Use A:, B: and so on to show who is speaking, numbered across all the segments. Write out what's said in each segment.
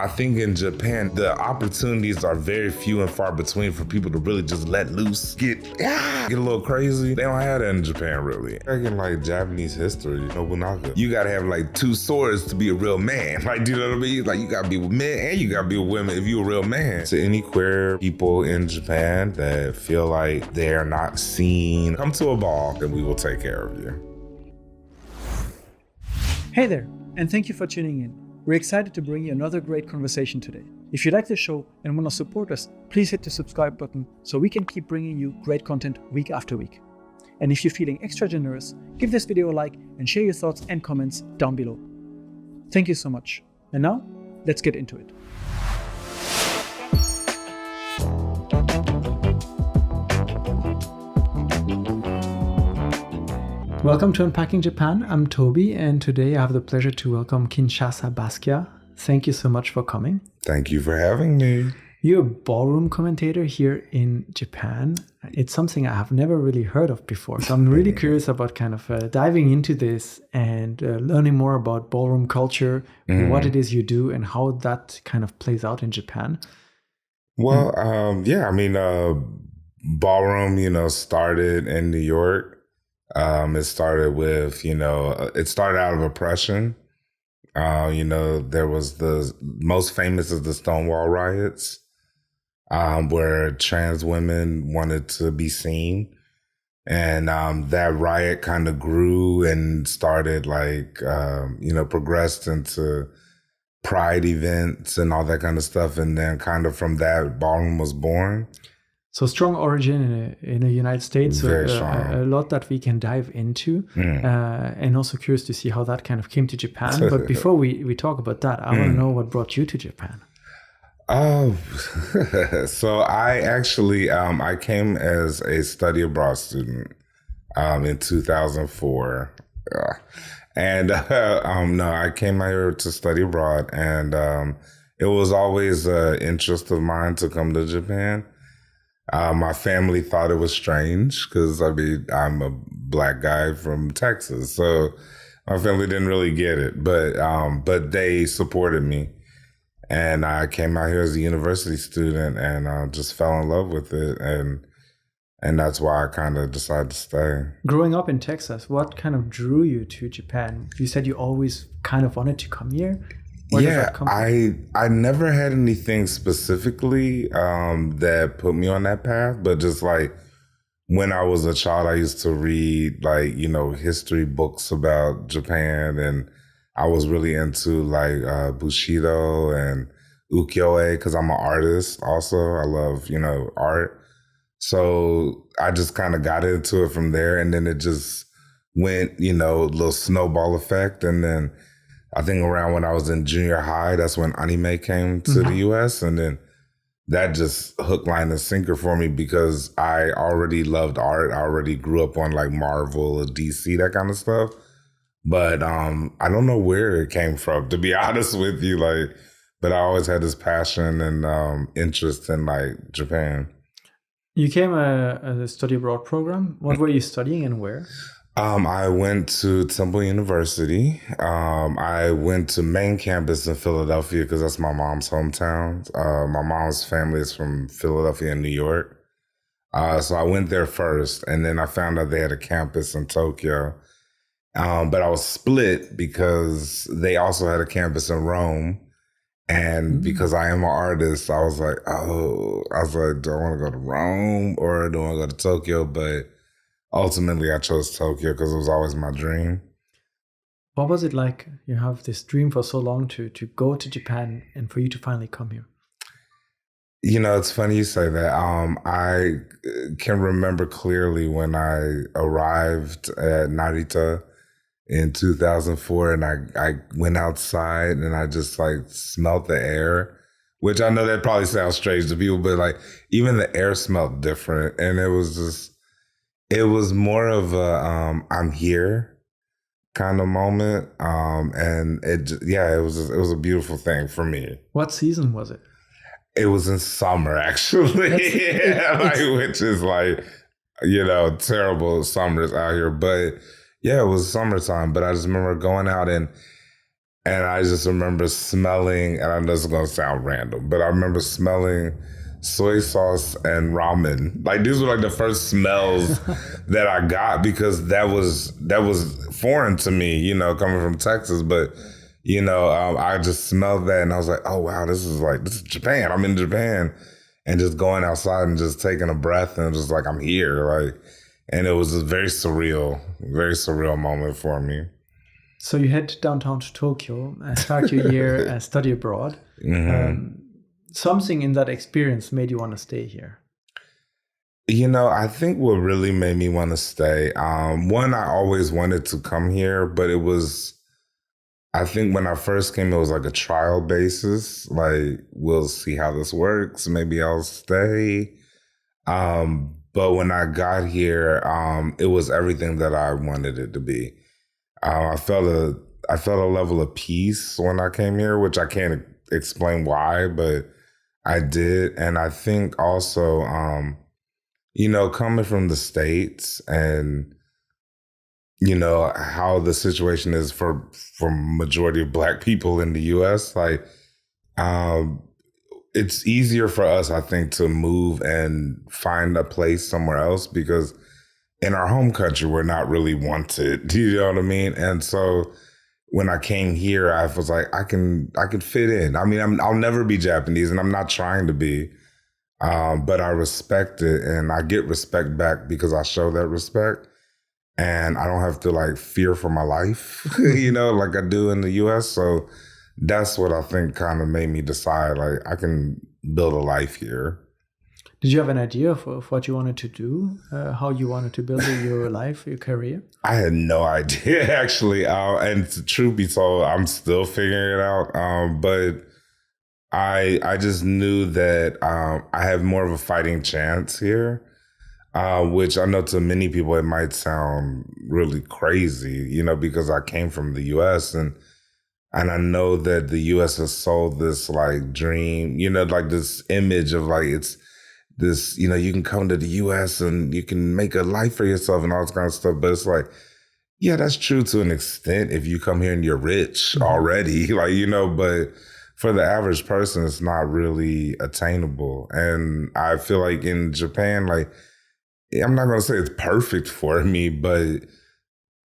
A: I think in Japan, the opportunities are very few and far between for people to really just let loose, get a little crazy. They don't have that in Japan, really. Like in like Japanese history, Nobunaga, you gotta have like 2 swords to be a real man. Like, do you know what I mean? Like, you gotta be with men and you gotta be with women if you're a real man. To any queer people in Japan that feel like they're not seen, come to a ball and we will take care of you.
B: Hey there, and thank you for tuning in. We're excited to bring you another great conversation today. If you like the show and want to support us, please hit the subscribe button so we can keep bringing you great content week after week. And if you're feeling extra generous, give this video a like and share your thoughts and comments down below. Thank you so much. And now, let's get into it. Welcome to Unpacking Japan. I'm Toby, and today I have the pleasure to welcome Kinshasa Basquiat. Thank you so much for coming.
A: Thank you for having me.
B: You're a ballroom commentator here in Japan. It's something I have never really heard of before. So I'm really curious about kind of diving into this and learning more about ballroom culture, what it is you do, and how that kind of plays out in Japan.
A: Well, ballroom, started in New York. It started with, it started out of oppression. There was the most famous of the Stonewall riots, where trans women wanted to be seen. And that riot kind of grew and started progressed into pride events and all that kind of stuff. And then kind of from that, ballroom was born.
B: So strong origin in the United States,
A: Very strong.
B: A lot that we can dive into, and also curious to see how that kind of came to Japan. But before we talk about that, I want to know what brought you to Japan.
A: Oh, so I actually, I came as a study abroad student in 2004. I came out here to study abroad, and it was always an interest of mine to come to Japan. My family thought it was strange because, I'm a Black guy from Texas. So my family didn't really get it, but they supported me. And I came out here as a university student and just fell in love with it. And that's why I kind of decided to stay.
B: Growing up in Texas, what kind of drew you to Japan? You said you always kind of wanted to come here.
A: I never had anything specifically that put me on that path, but just like when I was a child, I used to read history books about Japan, and I was really into Bushido and ukiyo-e because I'm an artist also. I love, art. So I just kind of got into it from there, and then it just went, a little snowball effect, and then I think around when I was in junior high, that's when anime came to the US. And then that just hook, line, and sinker for me because I already loved art. I already grew up on Marvel or DC, that kind of stuff. But I don't know where it came from, to be honest with you. But I always had this passion and interest in Japan.
B: You came as a study abroad program. What were you studying and where?
A: I went to Temple University. I went to main campus in Philadelphia because that's my mom's hometown. My mom's family is from Philadelphia and New York. So I went there first, and then I found out they had a campus in Tokyo. But I was split because they also had a campus in Rome. And because I am an artist, I was like, do I want to go to Rome or do I want to go to Tokyo? But ultimately, I chose Tokyo because it was always my dream.
B: What was it like? You have this dream for so long to go to Japan and for you to finally come here.
A: It's funny you say that. I can remember clearly when I arrived at Narita in 2004, and I went outside and I just smelled the air, which I know that probably sounds strange to people, but even the air smelled different, and it was more of a I'm here kind of moment, and it was a beautiful thing for me.
B: What season was it?
A: It was in summer, actually, which is terrible summers out here, but yeah, it was summertime. But I just remember going out, and And I just remember smelling, and I know it's gonna sound random, but I remember smelling soy sauce and ramen. Like these were like the first smells that I got because that was foreign to me, coming from Texas. But I just smelled that and I was like, oh wow, this is Japan. I'm in Japan, and just going outside and just taking a breath and just like I'm here, like, and it was a very surreal moment for me.
B: So you head downtown to Tokyo and start your year study abroad. Something in that experience made you want to stay here.
A: I think what really made me want to stay, one, I always wanted to come here, but I think when I first came, it was like a trial basis. Like, we'll see how this works. Maybe I'll stay. But when I got here, it was everything that I wanted it to be. I felt a level of peace when I came here, which I can't explain why, but I did. And I think also, coming from the States and, how the situation is for majority of Black people in the US, like, it's easier for us, I think, to move and find a place somewhere else because in our home country, we're not really wanted. Do you know what I mean? And so when I came here, I was like, I can fit in. I mean, I'll never be Japanese, and I'm not trying to be, but I respect it, and I get respect back because I show that respect, and I don't have to like fear for my life, like I do in the U.S. So that's what I think kind of made me decide like I can build a life here.
B: Did you have an idea of what you wanted to do, how you wanted to build your life, your career?
A: I had no idea, actually. And truth be told, I'm still figuring it out. But I just knew that I have more of a fighting chance here, which I know to many people it might sound really crazy, because I came from the U.S. and I know that the U.S. has sold this like dream, like this image of like it's this, you can come to the US and you can make a life for yourself and all this kind of stuff. But it's like, yeah, that's true to an extent if you come here and you're rich already, like, but for the average person, it's not really attainable. And I feel like in Japan, like, I'm not going to say it's perfect for me, but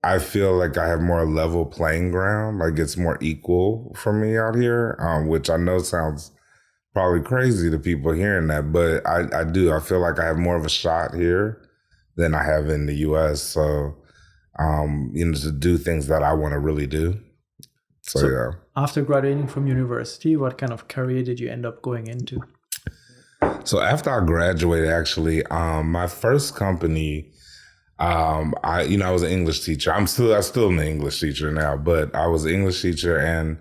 A: I feel like I have more level playing ground. Like it's more equal for me out here, which I know sounds probably crazy to people hearing that, but I do. I feel like I have more of a shot here than I have in the U.S. So, to do things that I want to really do. So yeah.
B: After graduating from university, what kind of career did you end up going into?
A: So after I graduated, actually, my first company, I was an English teacher. I still am an English teacher now, but I was an English teacher and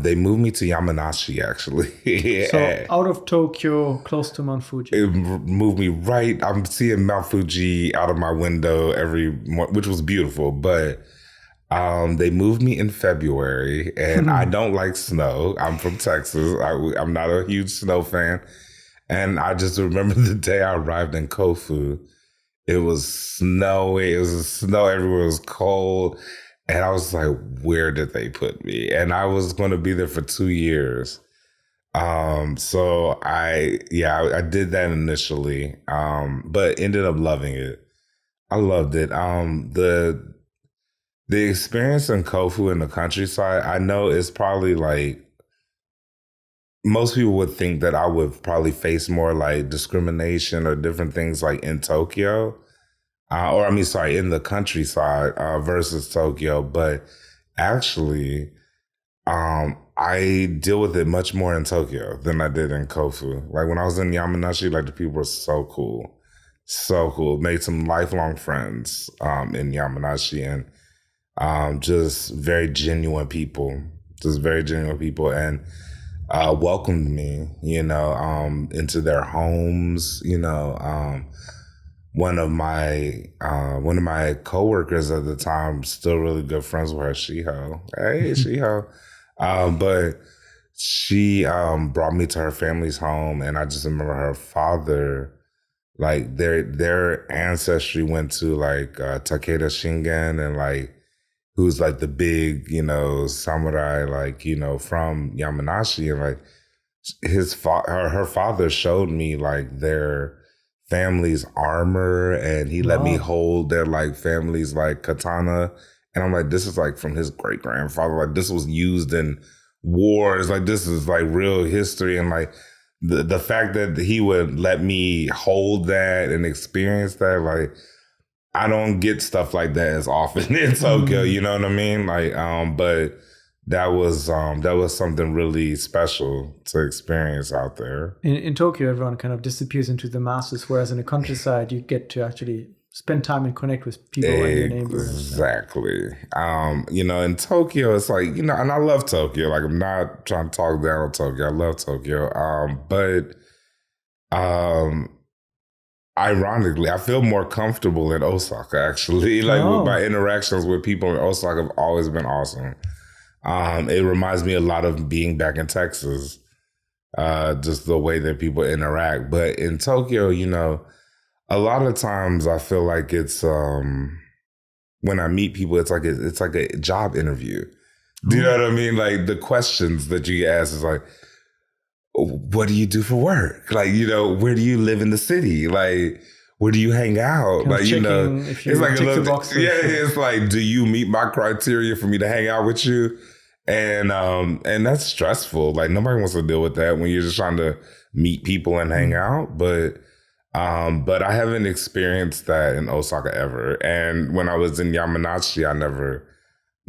A: they moved me to Yamanashi, actually.
B: So out of Tokyo, close to Mount Fuji.
A: It moved me right. I'm seeing Mount Fuji out of my window every morning, which was beautiful. But they moved me in February, and I don't like snow. I'm from Texas. I'm not a huge snow fan. And I just remember the day I arrived in Kofu. It was snowy. It was snow everywhere. It was cold. And I was like, where did they put me? And I was going to be there for 2 years. So I did that initially, but ended up loving it. I loved it. The experience in Kofu in the countryside, I know it's probably like, most people would think that I would probably face more like discrimination or different things like in Tokyo. In the countryside versus Tokyo. But actually, I deal with it much more in Tokyo than I did in Kofu. Like when I was in Yamanashi, like the people were so cool. So cool. Made some lifelong friends in Yamanashi and just very genuine people. Just very genuine people and welcomed me, into their homes, one of my coworkers at the time, still really good friends with her, Shiho. Hey, Shiho. But she brought me to her family's home, and I just remember her father, like their ancestry went to like Takeda Shingen, and like who's like the big, samurai, like, from Yamanashi. And like her father showed me like their family's armor, and he let me hold their like family's like katana. And I'm like, this is like from his great grandfather. Like this was used in wars. Like this is like real history. And like the fact that he would let me hold that and experience that, like I don't get stuff like that as often in Tokyo. You know what I mean? Like, but that was something really special to experience out there.
B: In Tokyo, everyone kind of disappears into the masses, whereas in the countryside, you get to actually spend time and connect with people and your neighbors.
A: Exactly. In Tokyo, it's like, and I love Tokyo. Like, I'm not trying to talk down on Tokyo. I love Tokyo. But ironically, I feel more comfortable in Osaka, actually. Like, with my interactions with people in Osaka have always been awesome. It reminds me a lot of being back in Texas, just the way that people interact. But in Tokyo, a lot of times I feel like it's when I meet people, it's like a job interview. Do you know what I mean? Like the questions that you ask is like, what do you do for work? Like, where do you live in the city? Like, where do you hang out?
B: Kind of
A: like,
B: if you
A: it's like
B: tick the boxes.
A: Yeah, it's like, do you meet my criteria for me to hang out with you? And that's stressful. Like nobody wants to deal with that when you're just trying to meet people and hang out. But I haven't experienced that in Osaka ever. And when I was in Yamanashi, I never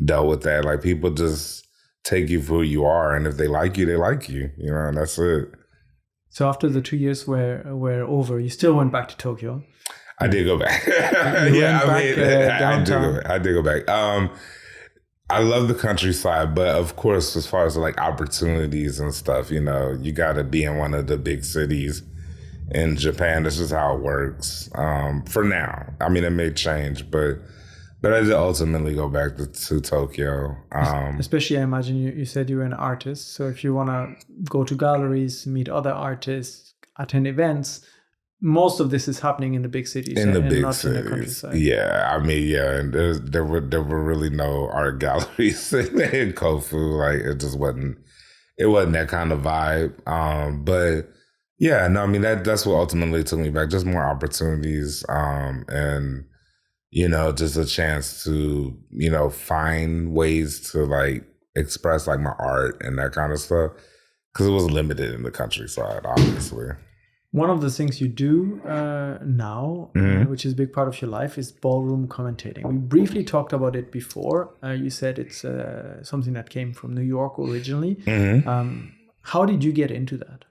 A: dealt with that. Like people just take you for who you are, and if they like you, they like you. And that's it. So
B: after the 2 years were over, you still went back to Tokyo.
A: I did go back. I did go back. I love the countryside, but of course, as far as like opportunities and stuff, you got to be in one of the big cities in Japan. This is how it works for now. I mean, it may change, but I did ultimately go back to Tokyo.
B: Especially, I imagine you said you were an artist. So if you want to go to galleries, meet other artists, attend events, most of this is happening in the big cities
A: and
B: not
A: cities.
B: In the countryside.
A: Yeah, I mean, yeah, and there were really no art galleries in Kofu. Like it just wasn't that kind of vibe. But yeah, no, I mean that's what ultimately took me back. Just more opportunities, and just a chance to find ways to like express like my art and that kind of stuff, because it was limited in the countryside, obviously.
B: One of the things you do now, which is a big part of your life, is ballroom commentating. We briefly talked about it before. You said it's something that came from New York originally. How did you get into that?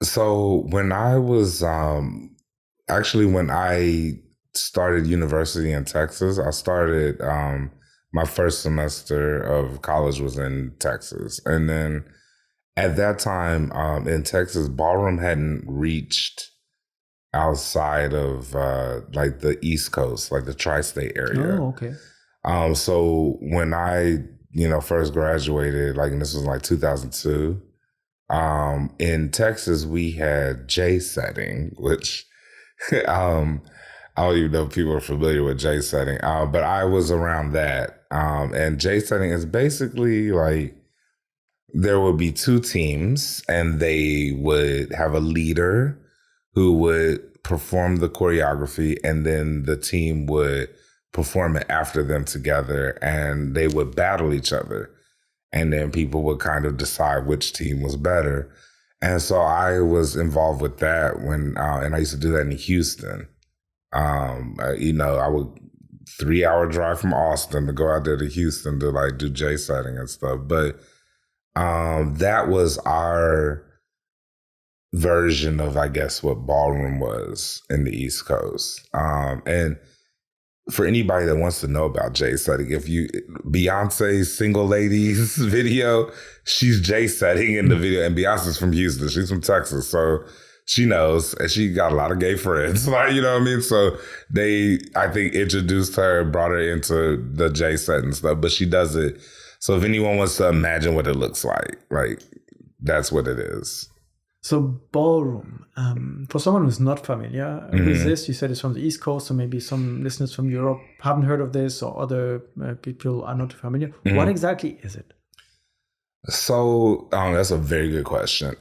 A: So when I was when I started university in Texas, I started my first semester of college was in Texas, and then at that time, in Texas, ballroom hadn't reached outside of like the East Coast, like the tri-state area.
B: Oh, okay.
A: So when I, first graduated, like, and this was like 2002, in Texas, we had J setting, which I don't even know if people are familiar with J setting, but I was around that. And J setting is basically like, there would be two teams, and they would have a leader who would perform the choreography, and then the team would perform it after them together, and they would battle each other. And then people would kind of decide which team was better. And so I was involved with that and I used to do that in Houston. I would 3-hour drive from Austin to go out there to Houston to like do J setting and stuff. But that was our version of, I guess, what ballroom was in the East Coast. And for anybody that wants to know about J setting, if Beyonce's Single Ladies video, she's J setting in the video, and Beyonce's from Houston. She's from Texas. So she knows, and she got a lot of gay friends, like, you know what I mean? So they, I think, introduced her, brought her into the J setting stuff, but she does it. So if anyone wants to imagine what it looks like, that's what it is.
B: So ballroom, for someone who's not familiar with this, you said it's from the East Coast, so maybe some listeners from Europe haven't heard of this, or other people are not familiar. What exactly is it?
A: So that's a very good question.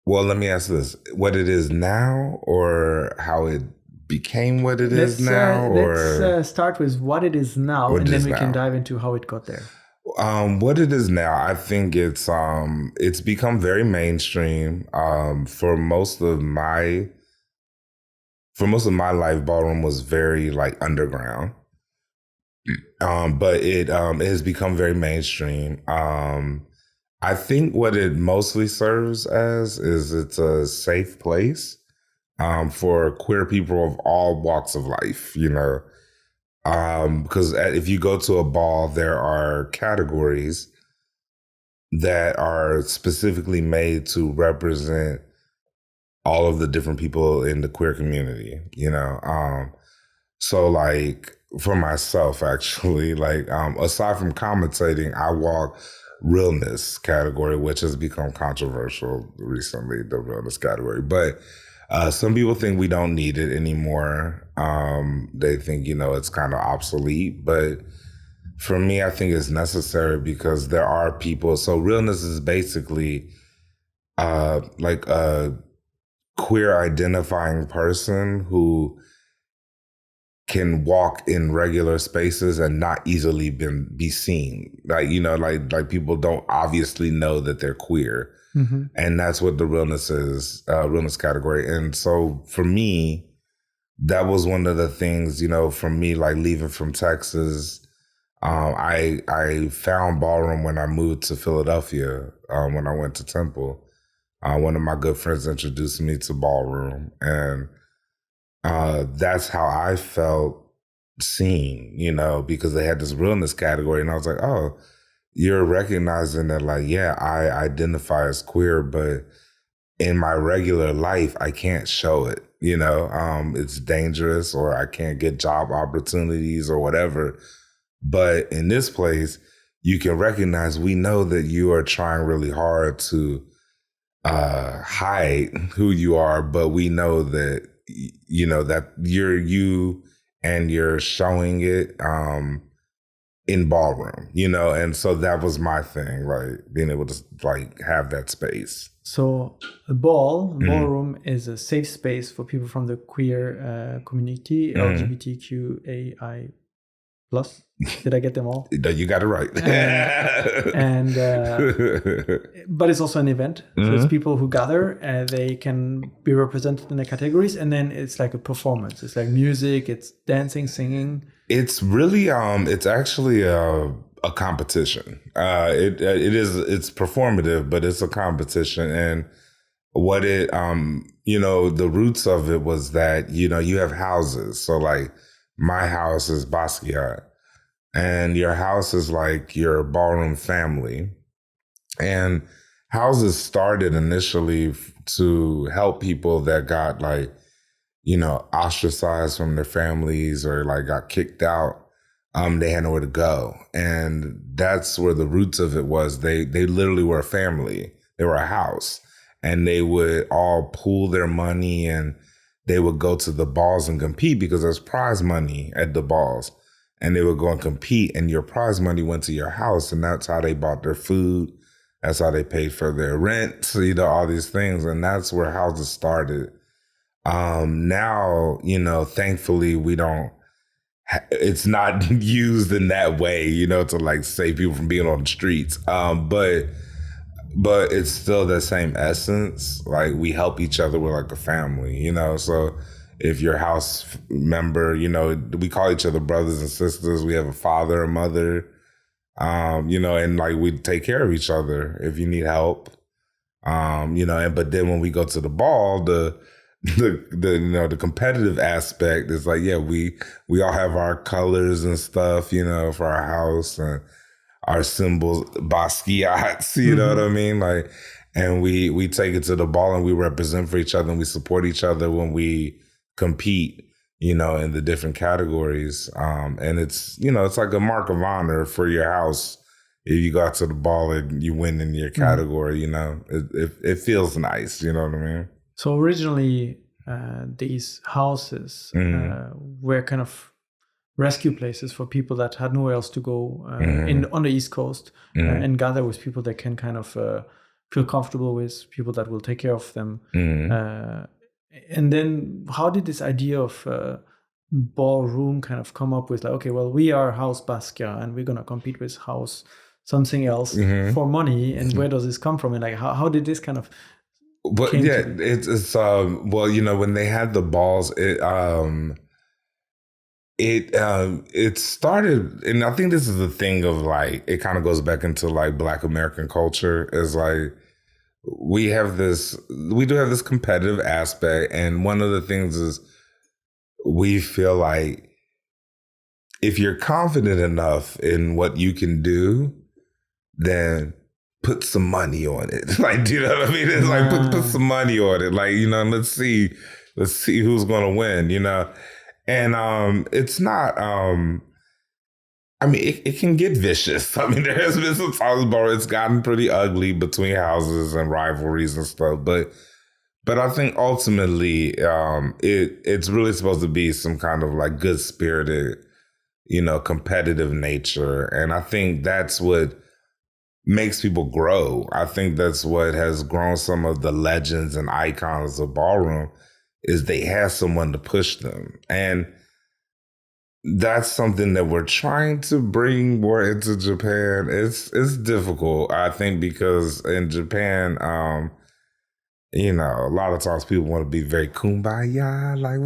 A: Well, let me ask this: what it is now, or how it became what it is now, or
B: let's start with what it is now, and then we can dive into how it got there.
A: What it is now, I think it's become very mainstream. For most of my life, ballroom was very like underground. But it has become very mainstream. I think what it mostly serves as is it's a safe place for queer people of all walks of life, you know. Because if you go to a ball, there are categories that are specifically made to represent all of the different people in the queer community, you know. So like for myself, actually, like aside from commentating, I walk realness category, which has become controversial recently, the realness category. But some people think we don't need it anymore. They think, you know, it's kind of obsolete. But for me, I think it's necessary because there are people. So realness is basically like a queer identifying person who can walk in regular spaces and not easily be seen. Like, you know, like people don't obviously know that they're queer. Mm-hmm. And that's what the realness is, realness category. And so for me, that was one of the things, you know, for me, like leaving from Texas, I found ballroom when I moved to Philadelphia, when I went to Temple. One of my good friends introduced me to ballroom, and that's how I felt seen, you know, because they had this realness category. And I was like, oh, you're recognizing that, like, yeah, I identify as queer, but in my regular life, I can't show it, you know, it's dangerous, or I can't get job opportunities or whatever. But in this place, you can recognize, we know that you are trying really hard to hide who you are, but we know that, you know, that you're you and you're showing it in ballroom, you know. And so that was my thing, like being able to like have that space.
B: So a ballroom is a safe space for people from the queer community, LGBTQAI plus. Did I get them all?
A: You got it right.
B: But it's also an event. So it's people who gather and they can be represented in the categories. And then it's like a performance. It's like music, it's dancing, singing.
A: It's really, it's actually a competition. It's performative, but it's a competition. And what it, you know, the roots of it was that, you know, you have houses. So like my house is Basquiat, and your house is like your ballroom family. And houses started initially to help people that got like, you know, ostracized from their families or like got kicked out. They had nowhere to go. And that's where the roots of it was. They literally were a family. They were a house. And they would all pool their money and they would go to the balls and compete because there's prize money at the balls. And they would go and compete, and your prize money went to your house, and that's how they bought their food. That's how they paid for their rent, so, you know, all these things. And that's where houses started. Now, you know, thankfully we don't, it's not used in that way, you know, to like save people from being on the streets. But it's still the same essence. Like we help each other. We're like a family, you know, so if your house member, you know, we call each other brothers and sisters. We have a father, a mother, you know, and like we take care of each other if you need help, you know. And but then when we go to the ball, the you know, the competitive aspect is like, yeah, we all have our colors and stuff, you know, for our house and our symbols, Basquiats, you know what I mean, like, and we take it to the ball and we represent for each other and we support each other when we compete, you know, in the different categories. And it's, you know, it's like a mark of honor for your house if you go out to the ball and you win in your category, you know, it feels nice. You know what I mean?
B: So originally, these houses were kind of rescue places for people that had nowhere else to go on the East Coast and gather with people that can kind of feel comfortable with, people that will take care of them. And then how did this idea of Ballroom kind of come up with, like, okay, well, we are House Basquiat and we're going to compete with House something else for money, and where does this come from, and like how did this kind of
A: it's well, you know, when they had the balls, it started, and I think this is the thing of like, it kind of goes back into like Black American culture, is like we do have this competitive aspect, and one of the things is we feel like if you're confident enough in what you can do, then put some money on it. Like, do you know what I mean? It's like put some money on it. Like, you know, let's see who's gonna win, you know? And it's not I mean, it can get vicious. I mean, there has been some times where it's gotten pretty ugly between houses and rivalries and stuff, but I think ultimately it's really supposed to be some kind of like good spirited, you know, competitive nature. And I think that's what makes people grow. I think that's what has grown some of the legends and icons of ballroom, is they have someone to push them. And that's something that we're trying to bring more into Japan. It's difficult, I think, because in Japan, you know, a lot of times people want to be very kumbaya, like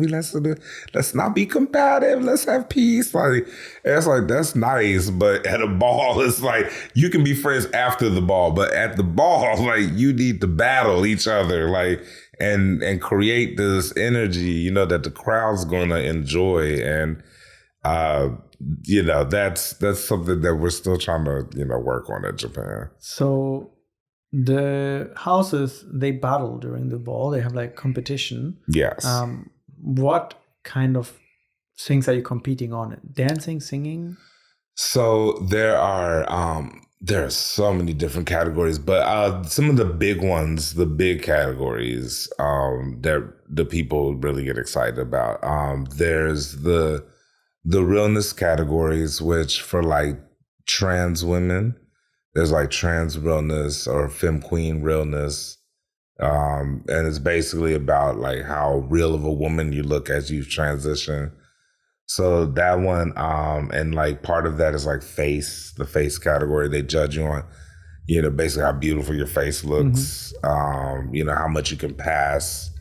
A: let's not be combative, let's have peace. Like, it's like, that's nice, but at a ball, it's like you can be friends after the ball, but at the ball, like, you need to battle each other, like, and create this energy, you know, that the crowd's gonna enjoy. And you know, that's something that we're still trying to, you know, work on in Japan.
B: So the houses, they battle during the ball. They have like competition.
A: Yes.
B: What kind of things are you competing on? Dancing, singing?
A: So there are so many different categories, but some of the big ones, the big categories that the people really get excited about. There's the realness categories, which for like trans women, there's like trans realness or femme queen realness. And it's basically about like how real of a woman you look as you transition. So that one, and like part of that is like the face category. They judge you on, you know, basically how beautiful your face looks, you know, how much you can pass.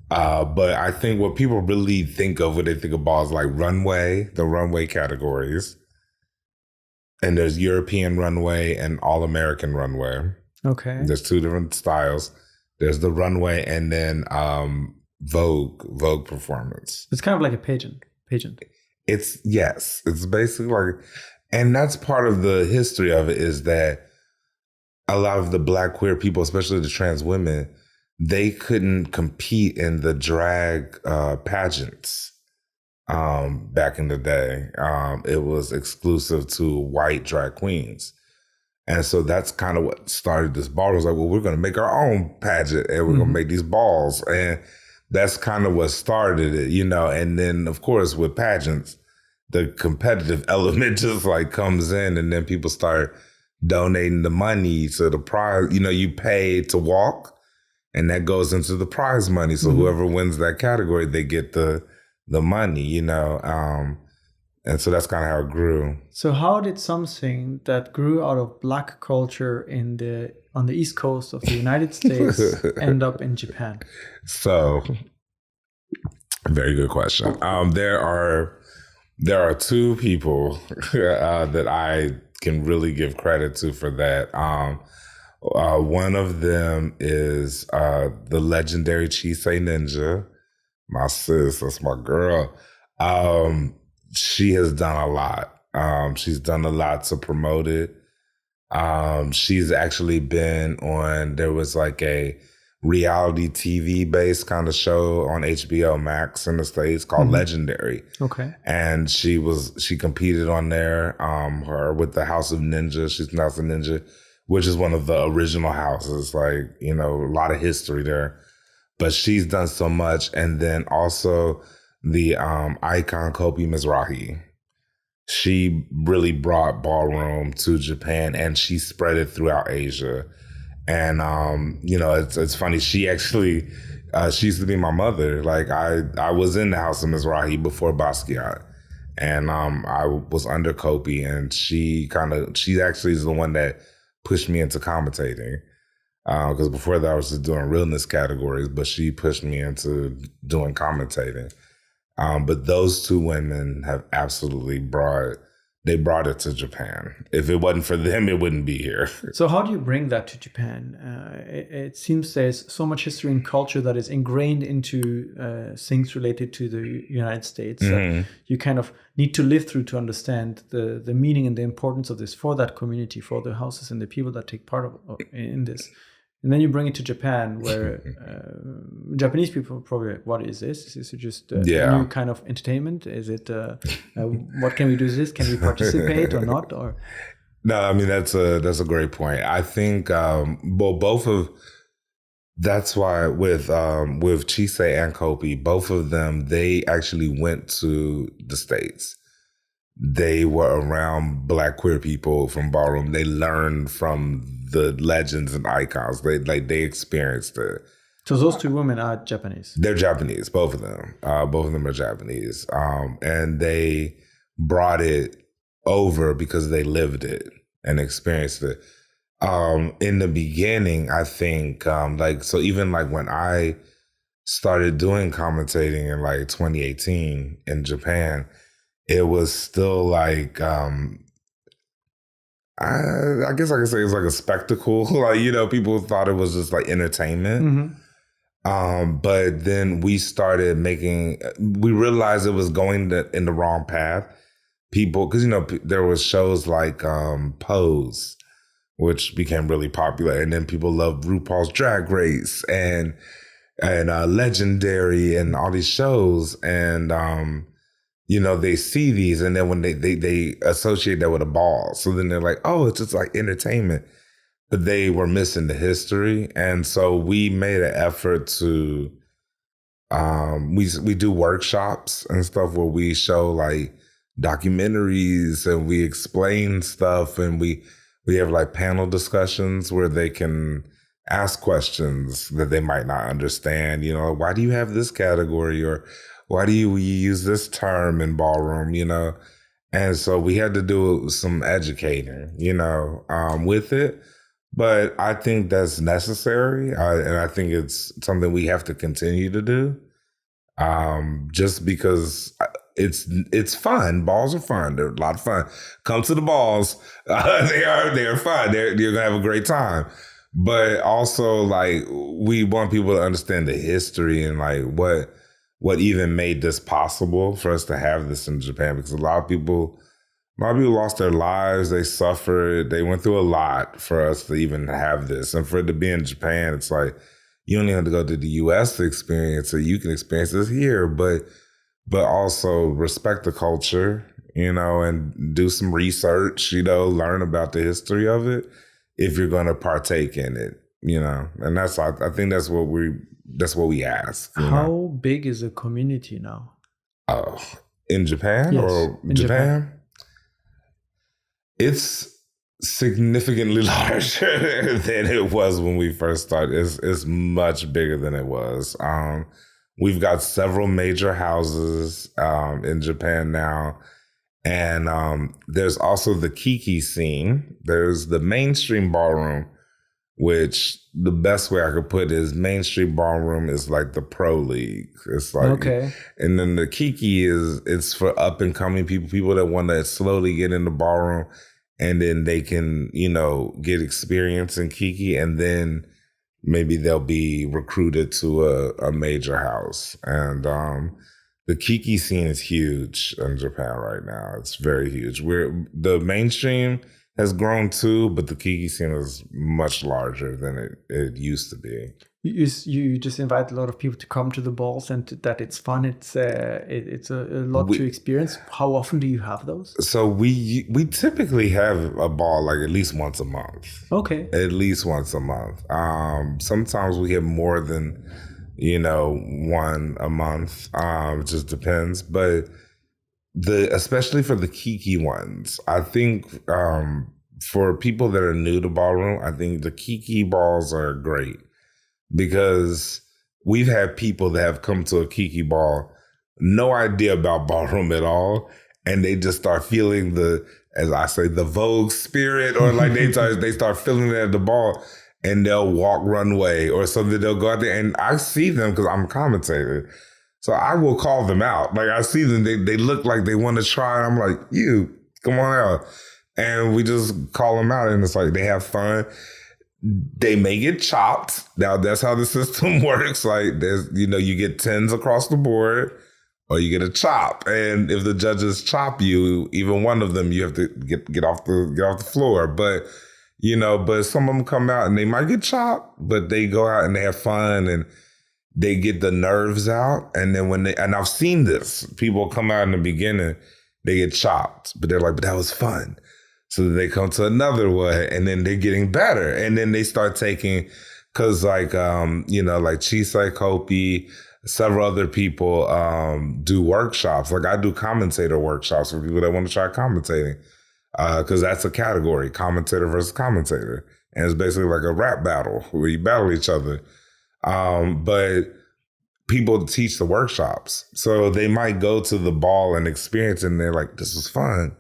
A: But I think what people really think of when they think of balls, like the runway categories. And there's European runway and All-American runway. Okay. There's two different styles. There's the runway and then Vogue performance.
B: It's kind of like a pageant.
A: It's basically like, and that's part of the history of it, is that a lot of the Black queer people, especially the trans women, they couldn't compete in the drag pageants. Back in the day, it was exclusive to white drag queens. And so that's kind of what started this ball. It was like, well, we're going to make our own pageant and we're going to make these balls. And that's kind of what started it, you know. And then, of course, with pageants, the competitive element just like comes in, and then people start donating the money to the prize. You know, you pay to walk, and that goes into the prize money. So whoever wins that category, they get the money, you know. And so that's kind of how it grew.
B: So how did something that grew out of Black culture on the East Coast of the United States end up in Japan?
A: So, very good question. There are two people that I can really give credit to for that. One of them is the legendary Chisei Ninja, my sis. That's my girl. She has done a lot. She's done a lot to promote it. She's actually been on, there was like a reality TV based kind of show on HBO Max in the States called Legendary.
B: Okay.
A: And she competed on there, her with the House of Ninja. She's from House of Ninja, which is one of the original houses, like, you know, a lot of history there. But she's done so much. And then also the icon Kopi Mizrahi. She really brought ballroom to Japan, and she spread it throughout Asia. And you know, it's funny. She actually she used to be my mother. Like I was in the House of Mizrahi before Basquiat, and I was under Kopi, and she actually is the one that pushed me into commentating. Because before that I was just doing realness categories, but she pushed me into doing commentating. But those two women have absolutely brought it to Japan. If it wasn't for them, it wouldn't be here.
B: So how do you bring that to Japan? It seems there's so much history and culture that is ingrained into things related to the United States that you kind of need to live through to understand the meaning and the importance of this for that community, for the houses and the people that take part in this. And then you bring it to Japan, where Japanese people are probably like, what is this? Is it just a new kind of entertainment? Is it, what can we do with this? Can we participate or not? Or
A: No, I mean, that's a great point. I think, that's why with Chise and Kopi, both of them, they actually went to the States. They were around Black queer people from ballroom. They learned from the legends and icons. They experienced it.
B: So those two women are Japanese.
A: They're Japanese, both of them. Both of them are Japanese, and they brought it over because they lived it and experienced it. In the beginning, I think, so even like when I started doing commentating in like 2018 in Japan, it was still like, I guess I could say it's like a spectacle. Like, you know, people thought it was just like entertainment. But then we realized it was going in the wrong path. People, because, you know, there was shows like Pose, which became really popular. And then people loved RuPaul's Drag Race and Legendary and all these shows. And, you know, they see these, and then when they associate that with a ball. So then they're like, oh, it's just like entertainment. But they were missing the history. And so we made an effort to, we do workshops and stuff where we show like documentaries and we explain stuff, and we have like panel discussions where they can ask questions that they might not understand. You know, why do you have this category, or why do you use this term in ballroom, you know? And so we had to do some educating, you know, with it. But I think that's necessary. And I think it's something we have to continue to do, just because it's fun. Balls are fun. They're a lot of fun. Come to the balls. They're fun. You're going to have a great time. But also, like, we want people to understand the history and like what even made this possible for us to have this in Japan, because a lot of people lost their lives. They suffered. They went through a lot for us to even have this. And for it to be in Japan, it's like, you don't even have to go to the US to experience it. You can experience this here, but also respect the culture, you know, and do some research, you know, learn about the history of it if you're going to partake in it, you know. And I think that's what we ask.
B: How big is the community now?
A: In Japan?
B: Yes,
A: or
B: in Japan?
A: It's significantly larger than it was when we first started. It's much bigger than it was. We've got several major houses in Japan now. And there's also the Kiki scene. There's the mainstream ballroom, which the best way I could put it is mainstream ballroom is like the pro league. It's like,
B: okay.
A: And then the Kiki it's for up and coming people that want to slowly get in the ballroom, and then they can, you know, get experience in Kiki, and then maybe they'll be recruited to a major house. And the Kiki scene is huge in Japan right now. It's very huge. The mainstream has grown too, but the Kiki scene is much larger than it used to be.
B: You just invite a lot of people to come to the balls, and that it's fun. It's a lot to experience. How often do you have those?
A: So we typically have a ball like at least once a month.
B: Okay.
A: At least once a month. Sometimes we get more than one a month. It just depends. But especially for the Kiki ones, I think for people that are new to ballroom, I think the Kiki balls are great. Because we've had people that have come to a Kiki ball, no idea about ballroom at all, and they just start feeling as I say, the Vogue spirit, or like they start feeling it at the ball, and they'll walk runway or something. They'll go out there, and I see them because I'm a commentator, so I will call them out. Like I see them, they look like they want to try, and I'm like, you come on out, and we just call them out, and it's like they have fun. They may get chopped. Now that's how the system works. Like there's, you get 10s across the board, or you get a chop. And if the judges chop you, even one of them, you have to get off the floor. But but some of them come out and they might get chopped, but they go out and they have fun and they get the nerves out. And then and I've seen this, people come out in the beginning, they get chopped, but they're like, but that was fun. So they come to another one, and then they're getting better. And then they start taking, because like Chisai Kopi, several other people do workshops. Like I do commentator workshops for people that want to try commentating, because that's a category, commentator versus commentator. And it's basically like a rap battle where you battle each other. But people teach the workshops. So they might go to the ball and experience it, and they're like, this was fun,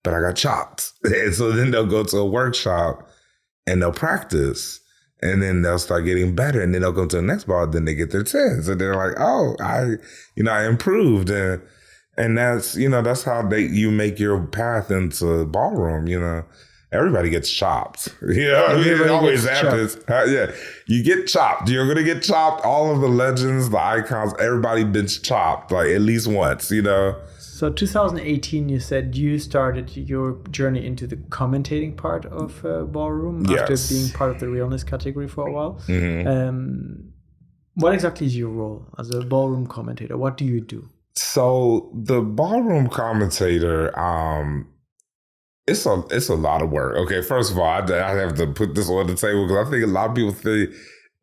A: but I got chopped. And so then they'll go to a workshop and they'll practice, and then they'll start getting better, and then they'll go to the next ball, then they get their 10s, and they're like, oh, I improved. And that's, that's how you make your path into ballroom, Everybody gets chopped. It always happens. Yeah, you get chopped. You're going to get chopped. All of the legends, the icons, everybody been chopped like at least once,
B: So 2018, you said you started your journey into the commentating part of ballroom after being part of the realness category for a while.
A: Mm-hmm.
B: What exactly is your role as a ballroom commentator? What do you do?
A: So the ballroom commentator, it's a lot of work. Okay, first of all, I have to put this on the table because I think a lot of people think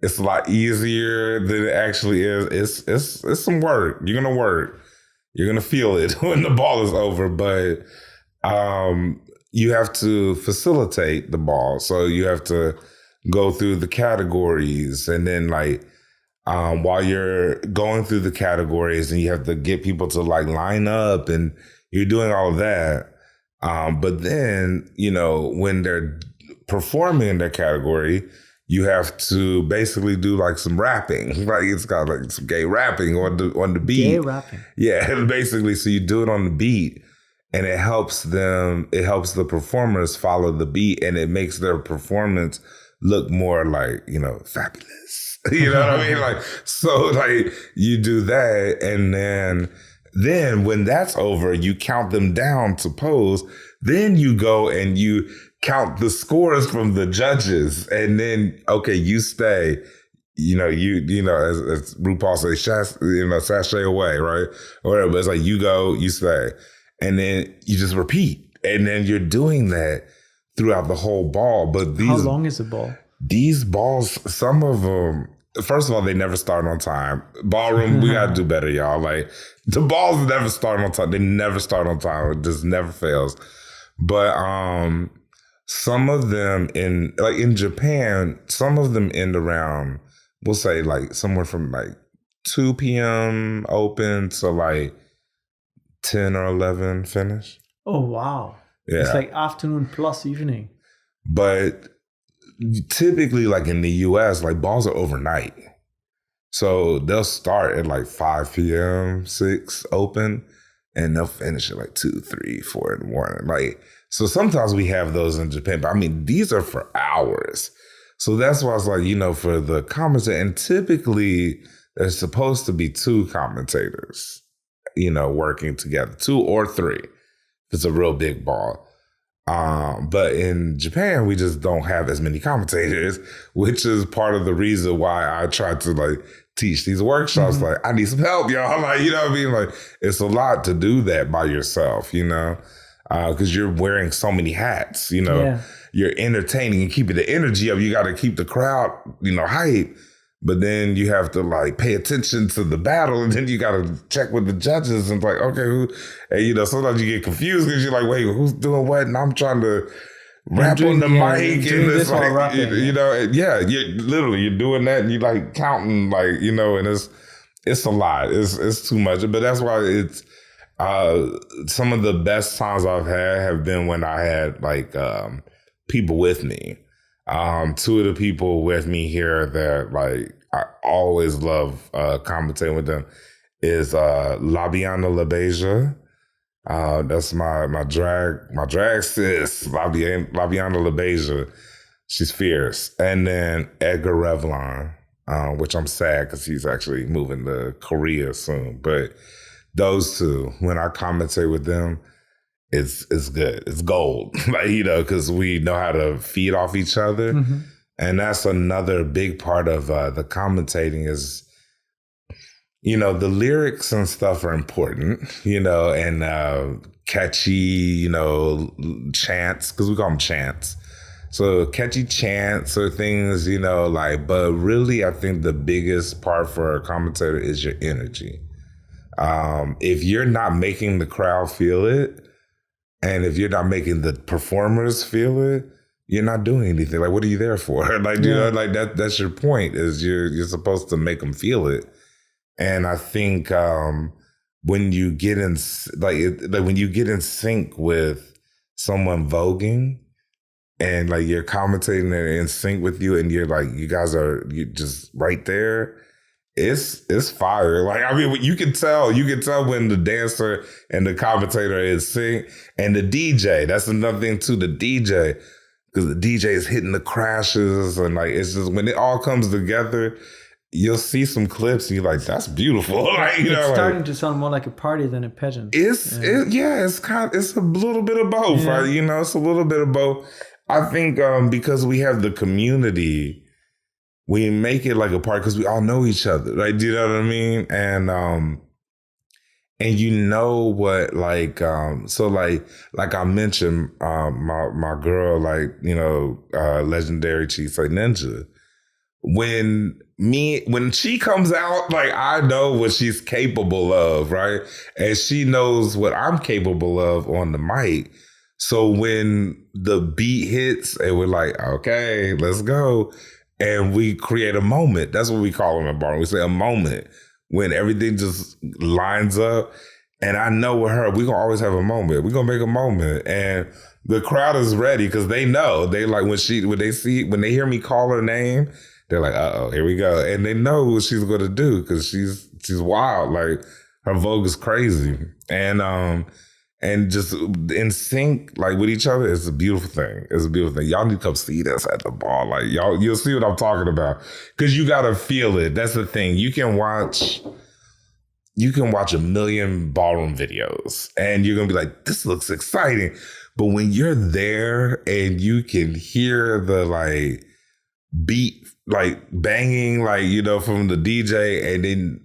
A: it's a lot easier than it actually is. It's some work. You're gonna work. You're going to feel it when the ball is over, but you have to facilitate the ball. So you have to go through the categories, and then while you're going through the categories, and you have to get people to line up, and you're doing all of that. But then, when they're performing in their category, you have to basically do some rapping. Like it's got some gay rapping on the beat.
B: Gay rapping.
A: Yeah, basically. So you do it on the beat, and it helps the performers follow the beat, and it makes their performance look more fabulous. You know what I mean? So you do that, and then when that's over, you count them down to pose. Then you go and you count the scores from the judges, and then you stay. As RuPaul says, sashay away, right? Or whatever. It's like you go, you stay, and then you just repeat, and then you're doing that throughout the whole ball. But
B: how long is a ball?
A: These balls, some of them. First of all, they never start on time. Ballroom, we gotta do better, y'all. The balls never start on time. They never start on time. It just never fails. But some of them in Japan, some of them end around, we'll say somewhere from 2 p.m. open to 10 or 11 finish.
B: Oh, wow.
A: Yeah.
B: It's afternoon plus evening.
A: But typically in the US, balls are overnight. So they'll start at 5 p.m., 6 open, and they'll finish at 2, 3, 4 in the morning. So sometimes we have those in Japan, but I mean, these are for hours. So that's why it's for the commentator, and typically there's supposed to be 2 commentators, working together, 2 or 3. If it's a real big ball. But in Japan, we just don't have as many commentators, which is part of the reason why I try to like teach these workshops. Like, I need some help, y'all. Like, you know what I mean? Like, it's a lot to do that by yourself, you know, because you're wearing so many hats, you know.
B: Yeah.
A: You're entertaining and keeping the energy up. You got to keep the crowd, you know, hype. But then you have to like pay attention to the battle, and then you got to check with the judges and like, okay, who? And you know, sometimes you get confused because you're like, wait, who's doing what? And I'm trying to rap on the mic, and it's like, rapping, you know, yeah, you're doing that, and you like counting, like, you know, and it's a lot. It's too much. But that's why it's some of the best times I've had have been when I had like people with me. Two of the people with me here that like I always love commentating with them is Labiana LaBeija. That's my drag sis, Labiana LaBeija. She's fierce. And then Edgar Revlon, which I'm sad because he's actually moving to Korea soon. But those two, when I commentate with them, it's good. It's gold, like, you know, because we know how to feed off each other. And that's another big part of the commentating is, you know, the lyrics and stuff are important, you know, and catchy, you know, chants, because we call them chants. So catchy chants or things, you know, like, but really I think the biggest part for a commentator is your energy. If you're not making the crowd feel it, and if you're not making the performers feel it, you're not doing anything. Like, what are you there for? Like, you know, like that's your point, is you're supposed to make them feel it. And I think when you get in when you get in sync with someone voguing, and like you're commentating and in sync with you, and you're like, you guys are just right there. It's fire. Like, I mean, you can tell when the dancer and the commentator is sync, and the DJ. That's another thing too. The DJ, because the DJ is hitting the crashes, and like, it's just when it all comes together, you'll see some clips and you're like, that's beautiful. Like, you know,
B: it's starting to sound more like a party than a pageant.
A: It's a little bit of both, right? You know, it's a little bit of both. I think because we have the community, we make it like a party because we all know each other, right? Do you know what I mean? And you know what, like, so like I mentioned, my girl, like, you know, legendary Cheats Like Ninja. When she comes out, like, I know what she's capable of, right? And she knows what I'm capable of on the mic. So when the beat hits and we're like, okay, let's go. And we create a moment. That's what we call them at Ballroom. We say a moment when everything just lines up. And I know with her, we're going to always have a moment. We're going to make a moment. And the crowd is ready because they know. They like when they hear me call her name, they're like, uh-oh, here we go. And they know what she's going to do because she's wild. Like, her vogue is crazy. And just in sync, like, with each other, it's a beautiful thing. It's a beautiful thing. Y'all need to come see this at the ball. Like, you'll see what I'm talking about. Because you got to feel it. That's the thing. You can watch a million ballroom videos and you're going to be like, this looks exciting. But when you're there and you can hear the, like, beat, like, banging, like, you know, from the DJ, and then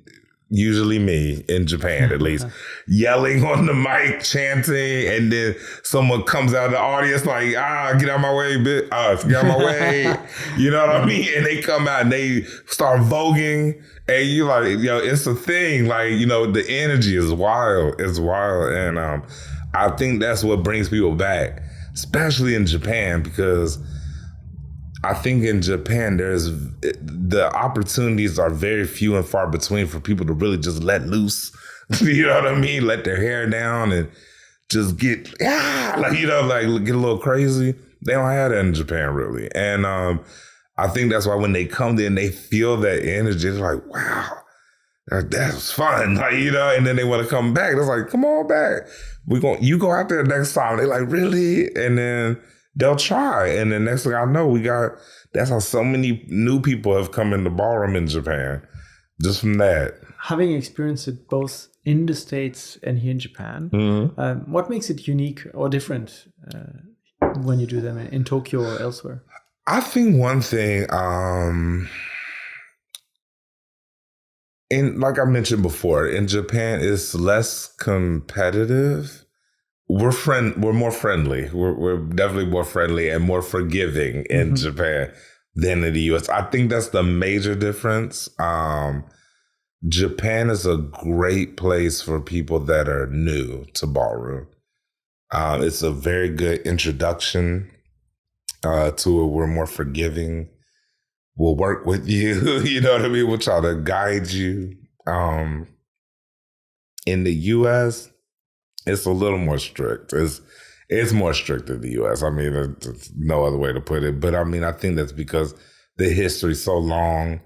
A: usually me, in Japan at least, yelling on the mic, chanting, and then someone comes out of the audience like, get out of my way, bitch. Get out of my way. You know what I mean? And they come out and they start voguing, and you like, yo, it's a thing. Like, you know, the energy is wild. It's wild. And I think that's what brings people back, especially in Japan, because I think in Japan, the opportunities are very few and far between for people to really just let loose. You know what I mean? Let their hair down and just get, like, you know, like, get a little crazy. They don't have that in Japan, really. And I think that's why when they come there and they feel that energy, it's like, wow, that's fun. Like, you know, and then they want to come back. It's like, come on back. You go out there next time. They're like, really? And then they'll try. And the next thing I know, that's how so many new people have come into ballroom in Japan, just from that.
B: Having experienced it both in the States and here in Japan, what makes it unique or different? when you do them in Tokyo or elsewhere?
A: I think one thing, like I mentioned before, in Japan, it's less competitive. We're more friendly. We're definitely more friendly and more forgiving in Japan than in the US. I think that's the major difference. Japan is a great place for people that are new to ballroom. It's a very good introduction to it. We're more forgiving. We'll work with you. You know what I mean? We'll try to guide you. In the US, it's a little more strict. It's more strict in the US. I mean, there's no other way to put it. But I mean, I think that's because the history's so long,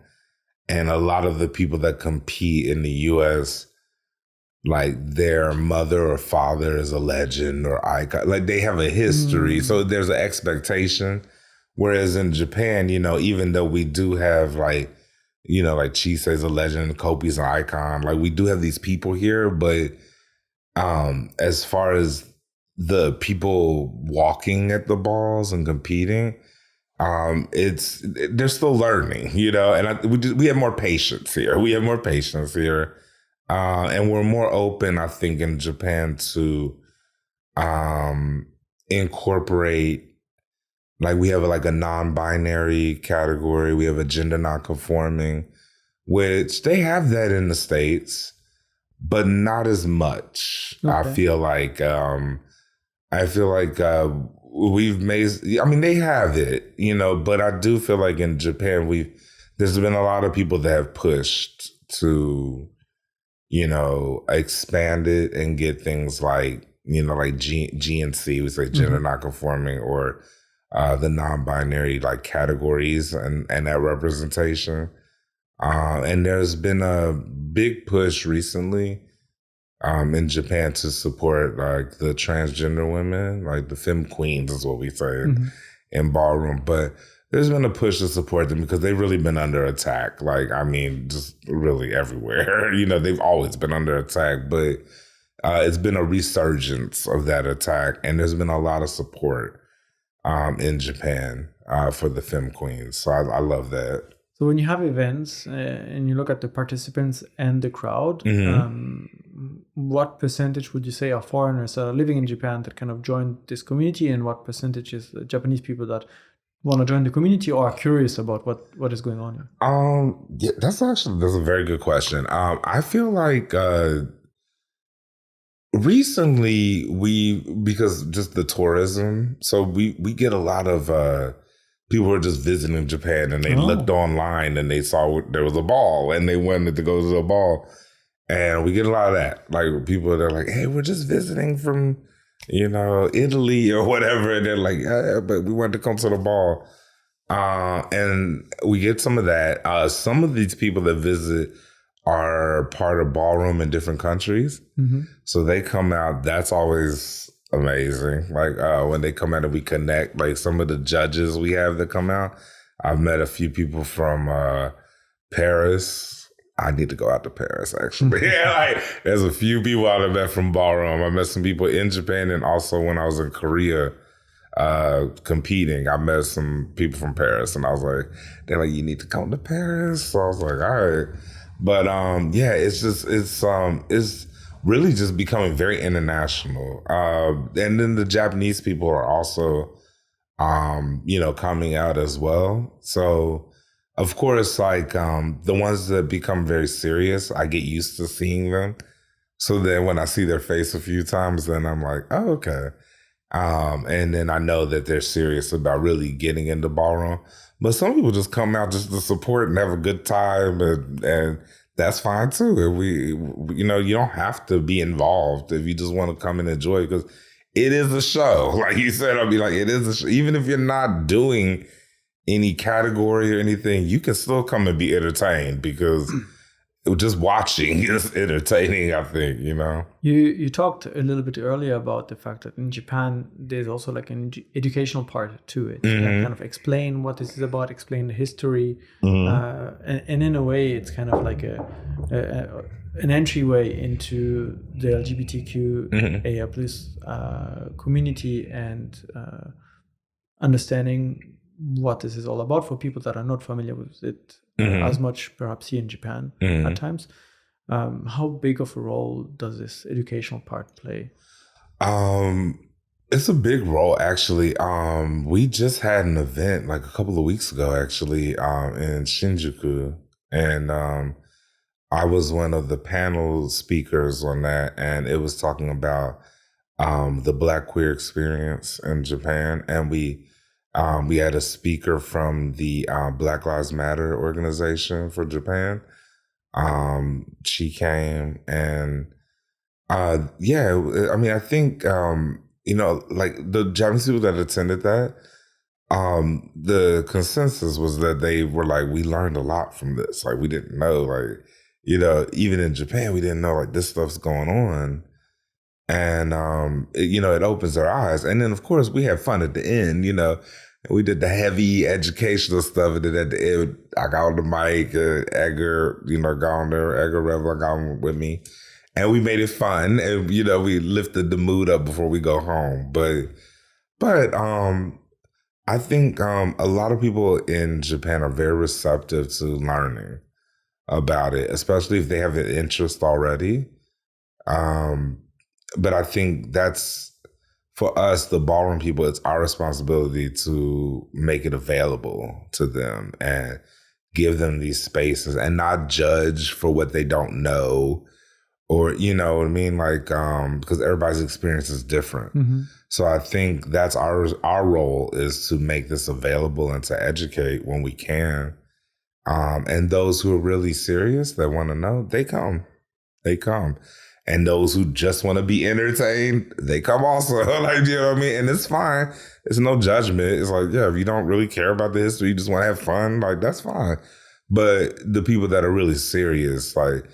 A: and a lot of the people that compete in the US, like their mother or father is a legend or icon. Like they have a history. So there's an expectation. Whereas in Japan, you know, even though we do have like, you know, like Chise's a legend, Kopi's an icon, like we do have these people here, but as far as the people walking at the balls and competing, they're still learning, you know, and we have more patience here. We have more patience here. And we're more open, I think, in Japan to incorporate, like we have like a non-binary category. We have a gender non-conforming, which they have that in the States, but not as much. Okay. I feel like we've made, I mean, they have it, you know, but I do feel like in Japan, there's been a lot of people that have pushed to, you know, expand it and get things like, you know, like GNC, we say gender non-conforming, or the non-binary like categories and that representation. And there's been a big push recently in Japan to support like the transgender women, like the femme queens is what we say in ballroom. But there's been a push to support them because they've really been under attack. Like, I mean, just really everywhere. You know, they've always been under attack, but it's been a resurgence of that attack. And there's been a lot of support in Japan for the femme queens. So I love that.
B: So when you have events and you look at the participants and the crowd, what percentage would you say are foreigners that are living in Japan that kind of joined this community, and what percentage is Japanese people that want to join the community or are curious about what is going on here?
A: Yeah, that's a very good question. I feel like recently because just the tourism, so we get a lot of people were just visiting Japan and they looked online and they saw there was a ball and they wanted to go to the ball. And we get a lot of that. Like people that are like, hey, we're just visiting from, you know, Italy or whatever. And they're like, yeah, but we wanted to come to the ball. And we get some of that. Some of these people that visit are part of ballroom in different countries. So they come out. That's always amazing. Like when they come out and we connect, like some of the judges we have that come out. I've met a few people from Paris. I need to go out to Paris, actually. Yeah, like there's a few people I met from ballroom. I met some people in Japan, and also when I was in Korea competing, I met some people from Paris, and I was like, they're like, you need to come to Paris. So I was like, all right. But yeah, it's really just becoming very international. And then the Japanese people are also, you know, coming out as well. So of course, like the ones that become very serious, I get used to seeing them. So then when I see their face a few times, then I'm like, oh, okay. And then I know that they're serious about really getting into ballroom. But some people just come out just to support and have a good time, and that's fine too. And you know, you don't have to be involved if you just want to come and enjoy it, because it is a show. Like you said, I'll be like, it is a show. Even if you're not doing any category or anything, you can still come and be entertained, because just watching is entertaining, I think, you know.
B: You talked a little bit earlier about the fact that in Japan, there's also like an educational part to it. Kind of explain what this is about, explain the history. And in a way, it's kind of like an entryway into the LGBTQ AA plus community, and understanding what this is all about for people that are not familiar with it as much, perhaps here in Japan at times. How big of a role does this educational part play?
A: It's a big role, actually. We just had an event like a couple of weeks ago, actually, in Shinjuku, and I was one of the panel speakers on that, and it was talking about the Black queer experience in Japan, and we had a speaker from the Black Lives Matter organization for Japan. She came, and I think like the Japanese people that attended that, the consensus was that they were like, we learned a lot from this. Like, we didn't know, like, even in Japan, we didn't know like this stuff's going on. And, it opens our eyes. And then, of course, we had fun at the end, we did the heavy educational stuff. And then at the end, I got on the mic, Edgar, got on there, Edgar Revel got on with me. And we made it fun. And, we lifted the mood up before we go home. But I think a lot of people in Japan are very receptive to learning about it, especially if they have an interest already. But I think that's, for us, the ballroom people, it's our responsibility to make it available to them and give them these spaces and not judge for what they don't know, or, you know what I mean? Like, because everybody's experience is different. Mm-hmm. So I think that's our role, is to make this available and to educate when we can. And those who are really serious, that want to know, they come. And those who just want to be entertained, they come also. Like, you know what I mean? And it's fine. It's no judgment. It's like, yeah, if you don't really care about the history, you just want to have fun, like, that's fine. But the people that are really serious, like,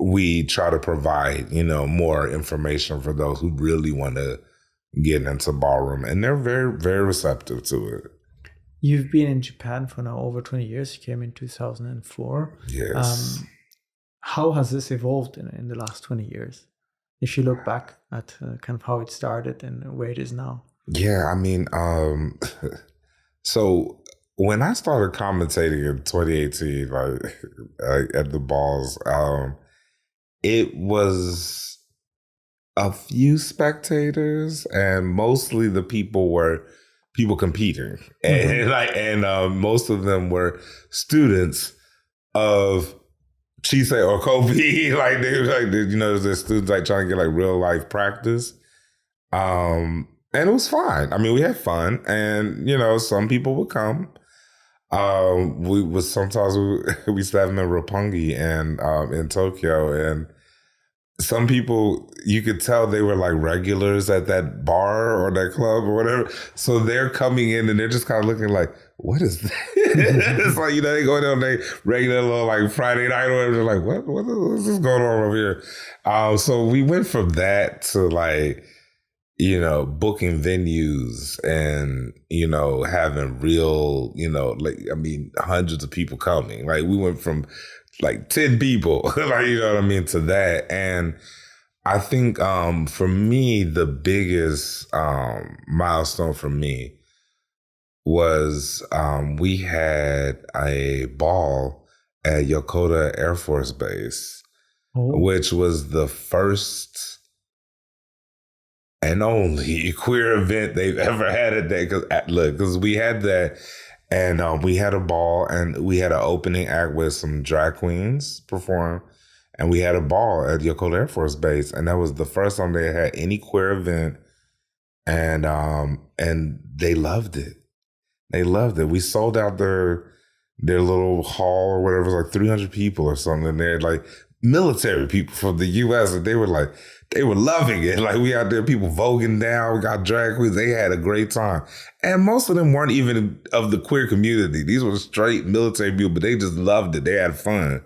A: we try to provide, more information for those who really want to get into ballroom. And they're very, very receptive to it.
B: You've been in Japan for now over 20 years. You came in 2004.
A: Yes.
B: How has this evolved in the last 20 years? If you look back at kind of how it started and where it is now.
A: Yeah, I mean, so when I started commentating in 2018, like at the balls, it was a few spectators, and mostly the people were people competing, and most of them were students of Chise or Kobe. Like, they there's students like trying to get like real life practice. And it was fine. I mean, we had fun, and some people would come. We used to have them in Roppongi and in Tokyo, and some people, you could tell they were like regulars at that bar or that club or whatever. So they're coming in and they're just kind of looking like, what is that? It's like, they go down their regular little like Friday night or whatever. They're like, what is this going on over here? So we went from that to like, booking venues and, having real, hundreds of people coming. Like, we went from like 10 people, like, to that. And I think for me, the biggest milestone for me was we had a ball at Yokota Air Force Base, which was the first and only queer event they've ever had at that. Because we had that, and we had a ball, and we had an opening act with some drag queens perform, and we had a ball at Yokota Air Force Base, and that was the first time they had any queer event, and they loved it. They loved it. We sold out their little hall or whatever. It was like 300 people or something. And they had like military people from the U.S. and they were loving it. Like, we out there, people voguing down. We got drag queens. They had a great time. And most of them weren't even of the queer community. These were straight military people, but they just loved it. They had fun.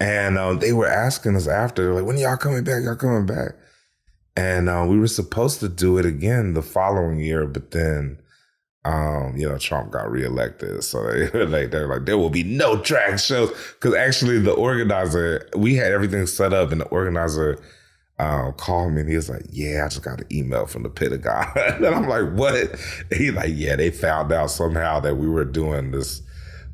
A: And they were asking us after, they're like, when y'all coming back? Y'all coming back? And we were supposed to do it again the following year, but then Trump got reelected. So they're like, there will be no drag shows. Because actually the organizer, we had everything set up, and the organizer called me and he was like, yeah, I just got an email from the Pentagon. And I'm like, what? And he's like, yeah, they found out somehow that we were doing this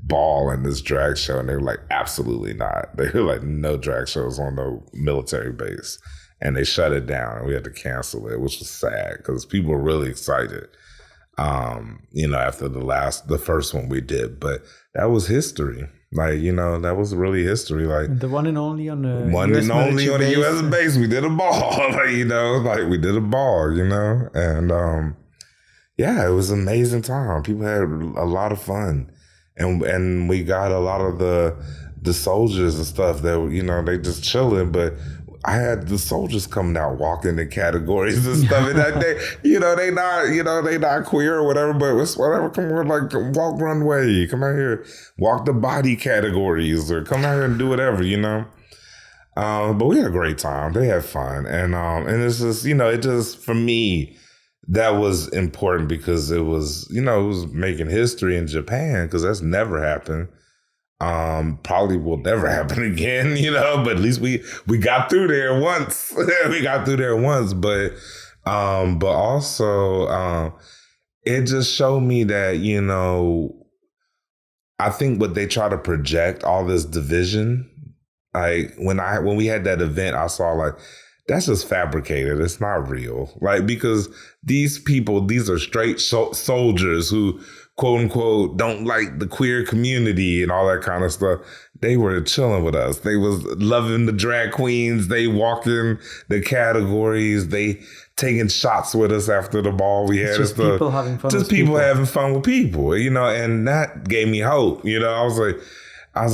A: ball and this drag show. And they were like, absolutely not. They were like, no drag shows on no military base. And they shut it down and we had to cancel it, which was sad because people were really excited, after the first one we did. But that was history. Like, that was really history. Like
B: the one and only on the
A: US base. We did a ball. Like we did a ball, And it was an amazing time. People had a lot of fun. And we got a lot of the soldiers and stuff that, they just chilling, but I had the soldiers coming out walking in categories and stuff. And that they not queer or whatever, but it's whatever. Come on, like walk runway, come out here, walk the body categories, or come out here and do whatever, But we had a great time. They had fun, and it's just it just for me that was important because it was it was making history in Japan because that's never happened. Probably will never happen again, but at least we got through there once. We got through there once, but also, it just showed me that, I think what they try to project, all this division, like when we had that event, I saw like, that's just fabricated. It's not real. Like, because these people, these are straight soldiers who, quote unquote, don't like the queer community and all that kind of stuff. They were chilling with us. They was loving the drag queens. They walking the categories. They taking shots with us after the ball we had.
B: Just people having fun.
A: Just people having fun with people, and that gave me hope. I was like,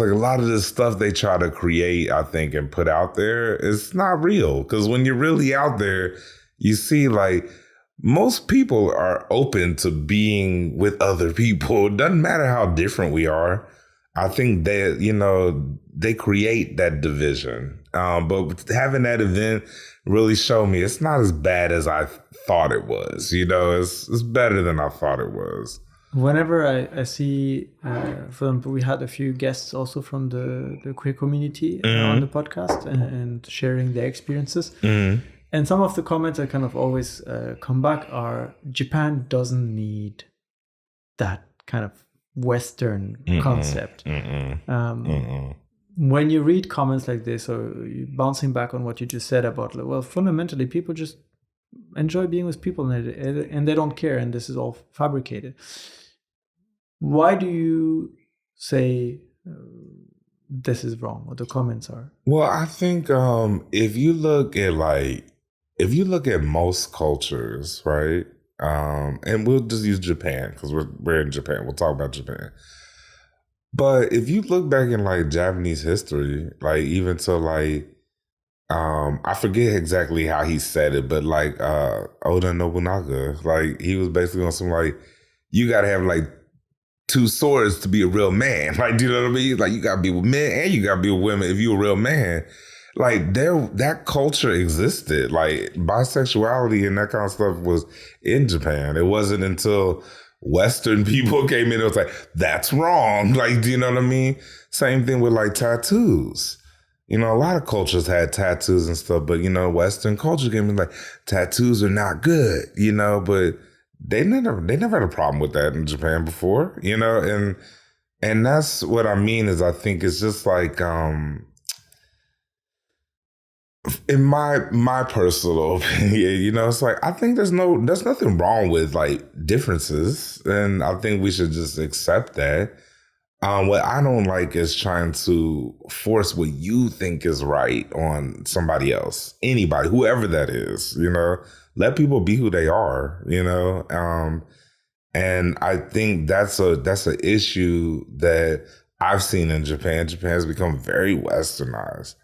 A: a lot of this stuff they try to create, I think, and put out there, it's not real. Because when you're really out there, you see like, most people are open to being with other people. It doesn't matter how different we are. I think they create that division. But having that event really showed me it's not as bad as I thought it was. It's better than I thought it was.
B: Whenever I see, for example, we had a few guests also from the queer community on the podcast and sharing their experiences. Mm-hmm. And some of the comments I kind of always come back are, Japan doesn't need that kind of Western concept. When you read comments like this, or bouncing back on what you just said about, well, fundamentally, people just enjoy being with people and they don't care, and this is all fabricated. Why do you say this is wrong, what the comments are?
A: Well, I think if you look at most cultures, right? And we'll just use Japan because we're in Japan. We'll talk about Japan. But if you look back in like Japanese history, like even to like, I forget exactly how he said it, but like Oda Nobunaga, like he was basically on some like, you got to have like 2 swords to be a real man. Like, do you know what I mean? Like you got to be with men and you got to be with women if you're a real man. Like that culture existed. Like bisexuality and that kind of stuff was in Japan. It wasn't until Western people came in, it was like, that's wrong. Like, do you know what I mean? Same thing with like tattoos. A lot of cultures had tattoos and stuff, but Western culture came in like, tattoos are not good, but they never had a problem with that in Japan before, and that's what I mean is I think it's just like, in my personal opinion, it's like, I think there's nothing wrong with like differences, and I think we should just accept that. What I don't like is trying to force what you think is right on somebody else, anybody, whoever that is, let people be who they are, and I think that's an issue that I've seen in Japan. Japan has become very westernized.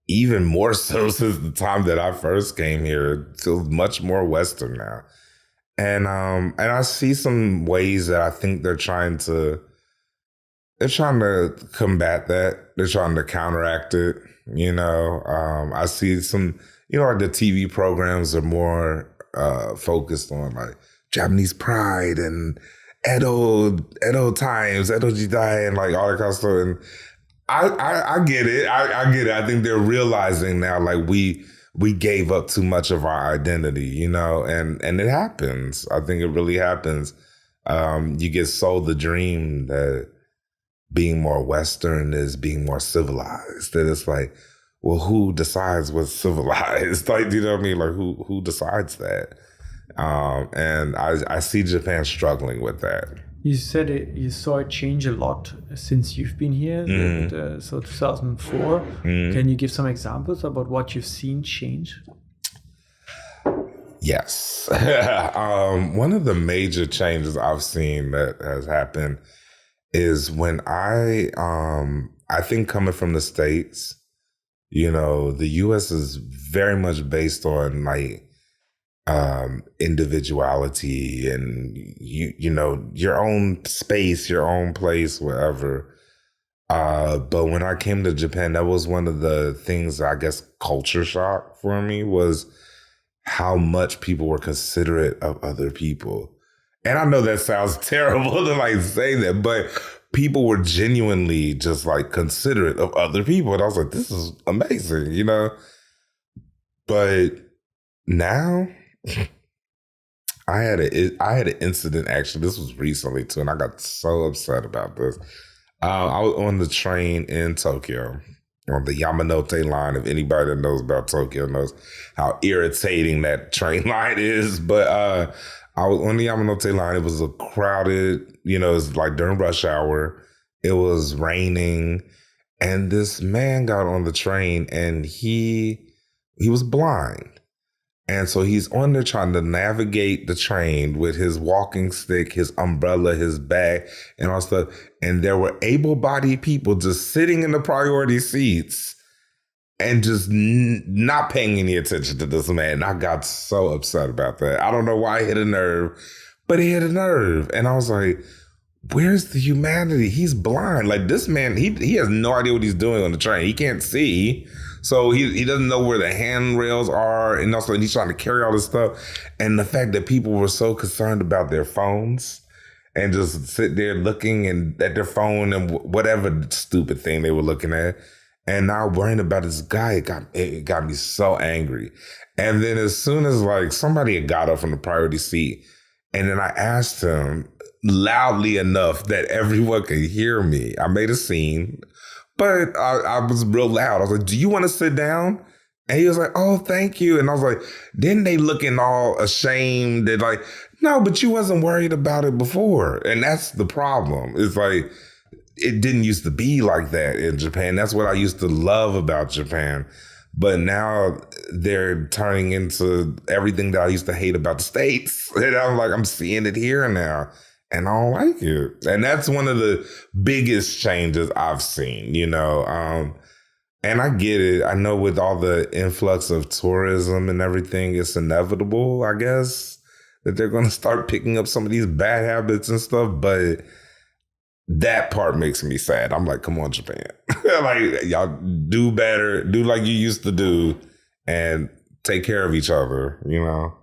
A: Even more so since the time that I first came here. It feels much more Western now. And I see some ways that I think they're trying to combat that. They're trying to counteract it. I see some, like the TV programs are more focused on like Japanese pride and Edo times, Edo Jidai, and like all that kind of stuff. And I get it. I get it. I think they're realizing now, like we gave up too much of our identity, you know, and it happens. I think it really happens. You get sold the dream that being more Western is being more civilized. That it's like, well, who decides what's civilized? Like, you know what I mean? Like, who decides that? And I see Japan struggling with that.
B: You said you saw it change a lot since you've been here, so 2004. Can you give some examples about what you've seen change?
A: Yes. One of the major changes I've seen that has happened is when I think coming from the States, you know, the US is very much based on like individuality and you know, your own space, your own place, wherever. But when I came to Japan, that was one of the things, I guess, culture shock for me was how much people were considerate of other people. And I know that sounds terrible to like say that, but people were genuinely just like considerate of other people. And I was like, this is amazing, you know? But now I had an incident actually. This was recently too, and I got so upset about this. I was on the train in Tokyo on the Yamanote line. If anybody that knows about Tokyo knows how irritating that train line is. But I was on the Yamanote line. It was a crowded, you know, it was like during rush hour. It was raining. And this man got on the train and he was blind. And so he's on there trying to navigate the train with his walking stick, his umbrella, his bag, and all stuff. And there were able-bodied people just sitting in the priority seats and just not paying any attention to this man. And I got so upset about that. I don't know why it hit a nerve, but it hit a nerve. And I was like, where's the humanity? He's blind. Like this man, he has no idea what he's doing on the train. He can't see. So he doesn't know where the handrails are. And also he's trying to carry all this stuff. And the fact that people were so concerned about their phones and just sit there looking at their phone and whatever stupid thing they were looking at. And now worrying about this guy, it got me so angry. And then as soon as like somebody had got up from the priority seat, and then I asked him loudly enough that everyone could hear me. I made a scene. But I was real loud. I was like, do you want to sit down? And he was like, oh, thank you. And I was like, then they looking all ashamed. They're like, no, but you wasn't worried about it before. And that's the problem. It's like, it didn't used to be like that in Japan. That's what I used to love about Japan. But now they're turning into everything that I used to hate about the States. And I'm like, I'm seeing it here now. And I don't like it. And that's one of the biggest changes I've seen, you know. And I get it. I know with all the influx of tourism and everything, it's inevitable, I guess, that they're going to start picking up some of these bad habits and stuff. But that part makes me sad. I'm like, come on, Japan. Like, y'all do better. Do like you used to do and take care of each other, you know.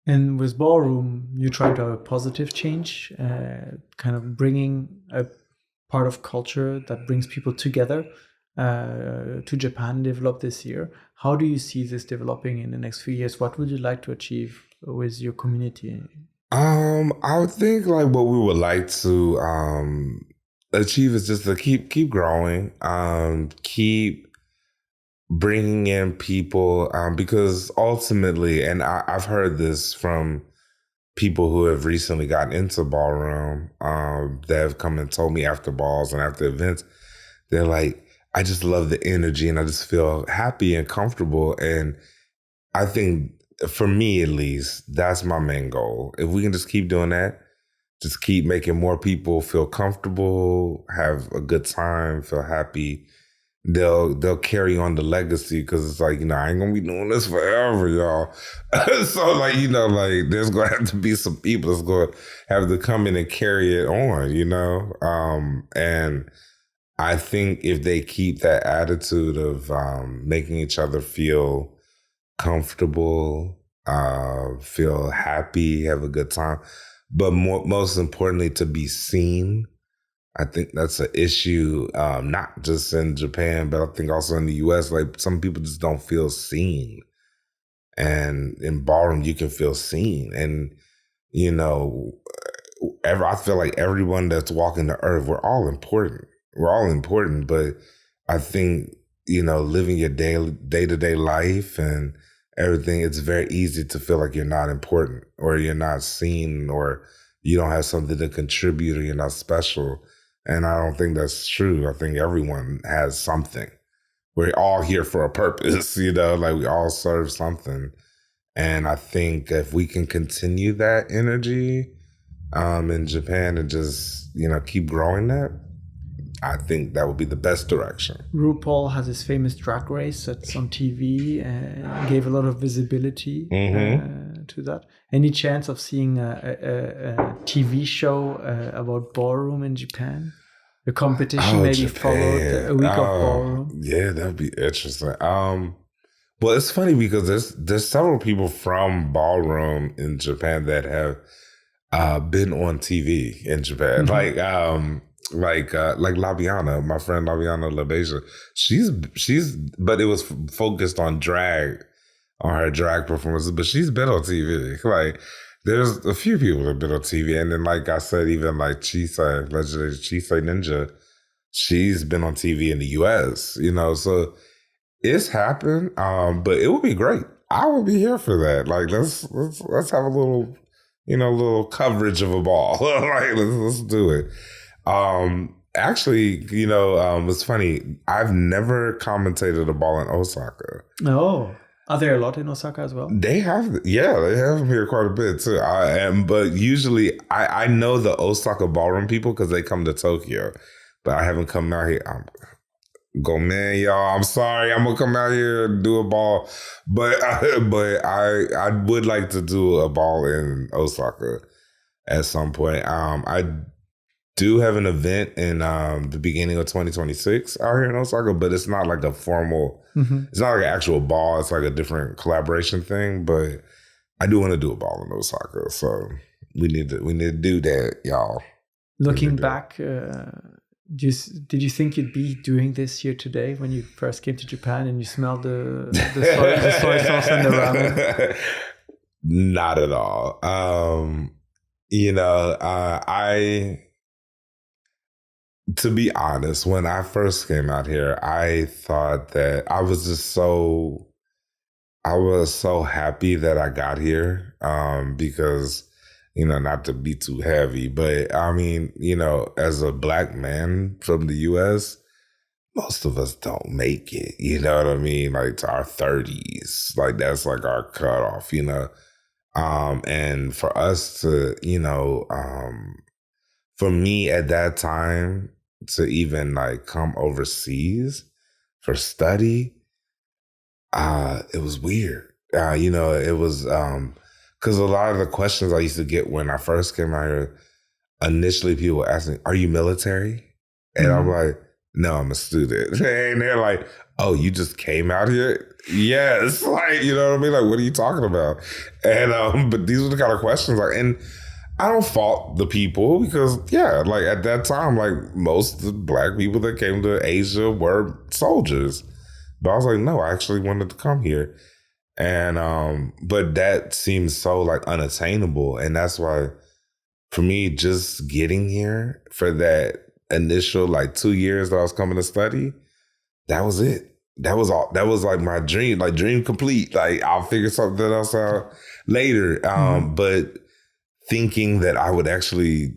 B: And with Ballroom, you try to have a positive change, kind of bringing a part of culture that brings people together to Japan, developed this year. How do you see this developing in the next few years? What would you like to achieve with your community?
A: I would think like what we would like to achieve is just to keep growing, keep bringing in people, because ultimately, and I've heard this from people who have recently gotten into Ballroom, that have come and told me after balls and after events, they're like, I just love the energy and I just feel happy and comfortable. And I think for me, at least, that's my main goal. If we can just keep doing that, just keep making more people feel comfortable, have a good time, feel happy, they'll carry on the legacy, because it's like, you know, I ain't gonna be doing this forever, y'all. So like, you know, like there's gonna have to be some people that's gonna have to come in and carry it on, you know. And I think if they keep that attitude of making each other feel comfortable, feel happy, have a good time, but most importantly, to be seen. I think that's an issue, not just in Japan, but I think also in the US. Like some people just don't feel seen. And in ballroom, you can feel seen. And, you know, I feel like everyone that's walking the earth, we're all important. We're all important. But I think, you know, living your day-to-day life and everything, it's very easy to feel like you're not important or you're not seen or you don't have something to contribute or you're not special. And I don't think that's true. I think everyone has something. We're all here for a purpose, you know, like we all serve something. And I think if we can continue that energy in Japan and just, you know, keep growing that, I think that would be the best direction.
B: RuPaul has his famous drag race that's on TV and gave a lot of visibility to that. Any chance of seeing a TV show about ballroom in Japan? A competition maybe
A: Japan.
B: Followed a week of ballroom?
A: Yeah, that'd be interesting. Well, it's funny because there's several people from ballroom in Japan that have been on TV in Japan. Like Labiana, my friend Labiana LaBeija. She's but it was focused on drag, on her drag performances, but she's been on TV. Like there's a few people that have been on TV. And then like I said, even like Chisai, legendary Chisai Ninja, she's been on TV in the US, you know, so it's happened. But it would be great. I would be here for that. Like let's have a little, you know, little coverage of a ball. Like let's do it. Actually, you know, it's funny. I've never commentated a ball in Osaka.
B: Oh, are there a lot in Osaka as well?
A: They have them here quite a bit too. But usually I know the Osaka ballroom people because they come to Tokyo, but I haven't come out here. Man, y'all. I'm sorry. I'm gonna come out here and do a ball, but I would like to do a ball in Osaka at some point. I do have an event in the beginning of 2026 out here in Osaka, but it's not like a formal, it's not like an actual ball. It's like a different collaboration thing, but I do want to do a ball in Osaka. So we need to do that, y'all.
B: Looking back, did you think you'd be doing this here today when you first came to Japan and you smelled the soy sauce and the ramen?
A: Not at all. You know, to be honest, when I first came out here, I thought that I was so happy that I got here, because, you know, not to be too heavy, but I mean, you know, as a Black man from the US, most of us don't make it, you know what I mean? Like to our 30s, like that's like our cutoff, you know? And for us to, you know, for me at that time, to even like come overseas for study, it was weird. You know, it was because a lot of the questions I used to get when I first came out here, initially people were asking, "Are you military?" And I'm like, "No, I'm a student." And they're like, "Oh, you just came out here?" Yes, like, you know what I mean? Like, what are you talking about? And but these were the kind of questions and I don't fault the people because, yeah, like at that time, like most of the Black people that came to Asia were soldiers. But I was like, no, I actually wanted to come here. And, but that seems so like unattainable. And that's why for me, just getting here for that initial like 2 years that I was coming to study, that was it. That was all. That was like my dream, like dream complete. Like I'll figure something else out later. But thinking that I would actually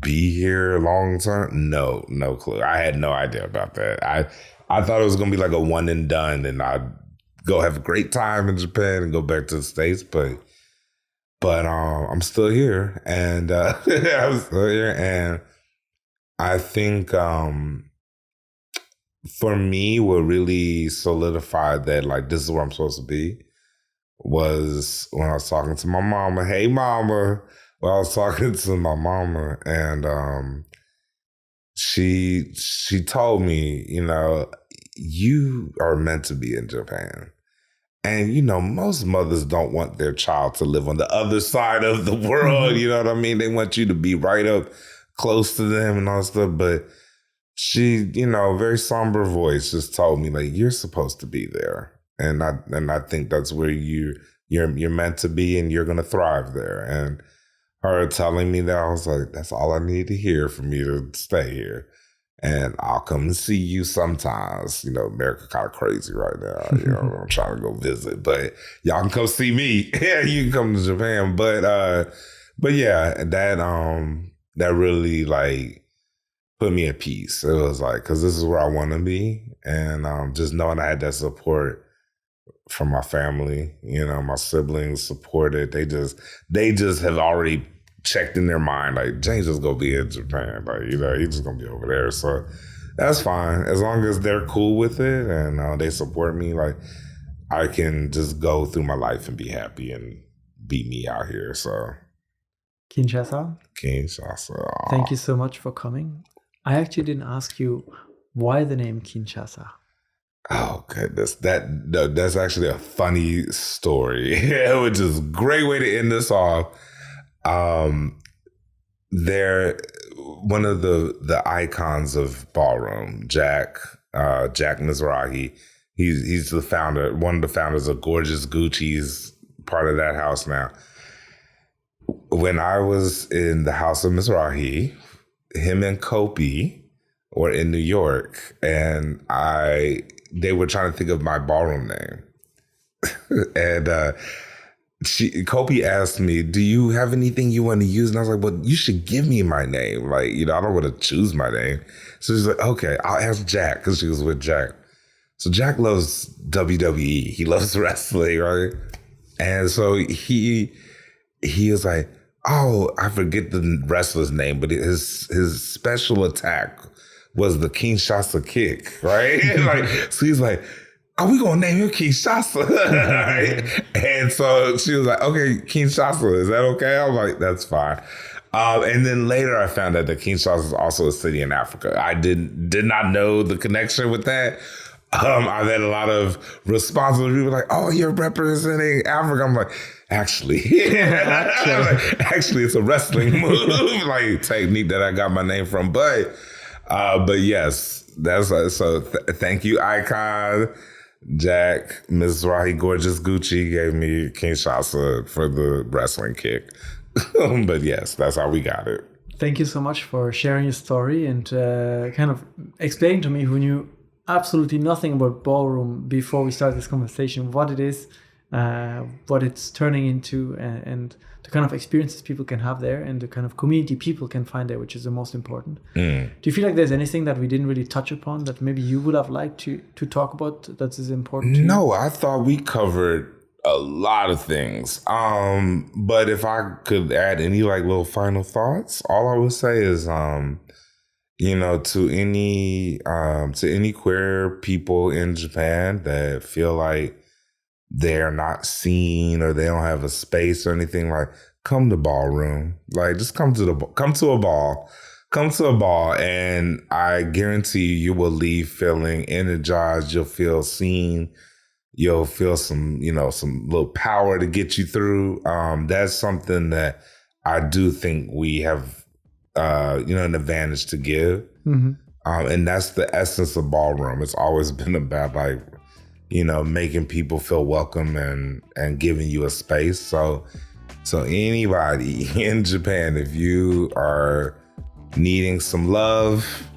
A: be here long term, no clue. I had no idea about that. I thought it was gonna be like a one and done, and I'd go have a great time in Japan and go back to the States. But I'm still here, and I'm still here, and I think for me, what really solidified that like this is where I'm supposed to be was when I was talking to my mama. Hey, mama. Well, I was talking to my mama, and she told me, you know, you are meant to be in Japan. And, you know, most mothers don't want their child to live on the other side of the world. You know what I mean? They want you to be right up close to them and all that stuff. But she, very somber voice just told me like, you're supposed to be there. And I think that's where you're meant to be and you're going to thrive there. And her telling me that, I was like, that's all I need to hear for me to stay here. And I'll come and see you sometimes. America kind of crazy right now. I'm trying to go visit, but y'all can come see me. Yeah, you can come to Japan. But yeah, that really like put me at peace. It was like, because this is where I want to be, and just knowing I had that support from my family. My siblings supported. They just have already checked in their mind, like, James just gonna be in Japan, like, he's just gonna be over there. So that's fine. As long as they're cool with it and they support me, like, I can just go through my life and be happy and be me out here. So
B: Kinshasa. Thank you so much for coming. I actually didn't ask you why the name Kinshasa.
A: Oh goodness, that's actually a funny story, which is a great way to end this off. They're one of the icons of Ballroom, Jack Mizrahi. He's the founder, one of the founders of Gorgeous Gucci's part of that house now. When I was in the house of Mizrahi, him and Kopi were in New York, and they were trying to think of my ballroom name, and Kopi asked me, do you have anything you want to use? And I was like, well, you should give me my name. Like, I don't want to choose my name. So she's like, okay, I'll ask Jack, because she was with Jack. So Jack loves WWE. He loves wrestling, right? And so he was like, oh, I forget the wrestler's name, but his special attack was the Kinshasa kick, right? So he's like, oh, we gonna name him Kinshasa. And so she was like, okay, Kinshasa, is that okay? I was like, that's fine. And then later I found out that Kinshasa is also a city in Africa. I did not know the connection with that. I've had a lot of responses. People like, oh, you're representing Africa. I'm like, actually, it's a wrestling move, like technique that I got my name from. But yes, that's so. Thank you, Icon. Jack Mizrahi, Gorgeous Gucci gave me Kinshasa for the wrestling kick. But yes, that's how we got it.
B: Thank you so much for sharing your story and kind of explaining to me, who knew absolutely nothing about Ballroom before we started this conversation, what it is, what it's turning into, and the kind of experiences people can have there and the kind of community people can find there, which is the most important. Do you feel like there's anything that we didn't really touch upon that maybe you would have liked to talk about that is important to you?
A: No, I thought we covered a lot of things. But if I could add any like little final thoughts, all I would say is, to any queer people in Japan that feel like they're not seen or they don't have a space or anything, like, come to Ballroom. Like, just come to a ball, and I guarantee you will leave feeling energized. You'll feel seen. You'll feel some little power to get you through. That's something that I do think we have, an advantage to give. Mm-hmm. And that's the essence of Ballroom. It's always been about, like, making people feel welcome and giving you a space. So anybody in Japan, if you are needing some love,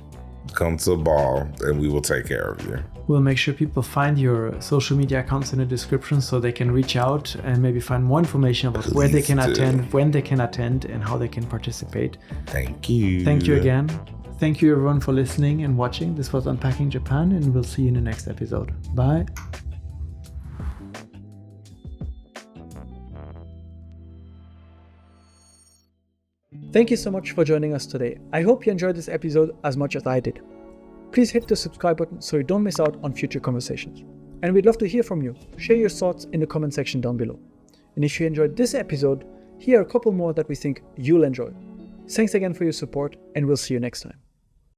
A: come to a ball and we will take care of you.
B: We'll make sure people find your social media accounts in the description so they can reach out and maybe find more information about where they can attend, when they can attend, and how they can participate.
A: Thank you.
B: Thank you again. Thank you everyone for listening and watching. This was Unpacking Japan, and we'll see you in the next episode. Bye. Thank you so much for joining us today. I hope you enjoyed this episode as much as I did. Please hit the subscribe button so you don't miss out on future conversations. And we'd love to hear from you. Share your thoughts in the comment section down below. And if you enjoyed this episode, here are a couple more that we think you'll enjoy. Thanks again for your support, and we'll see you next time.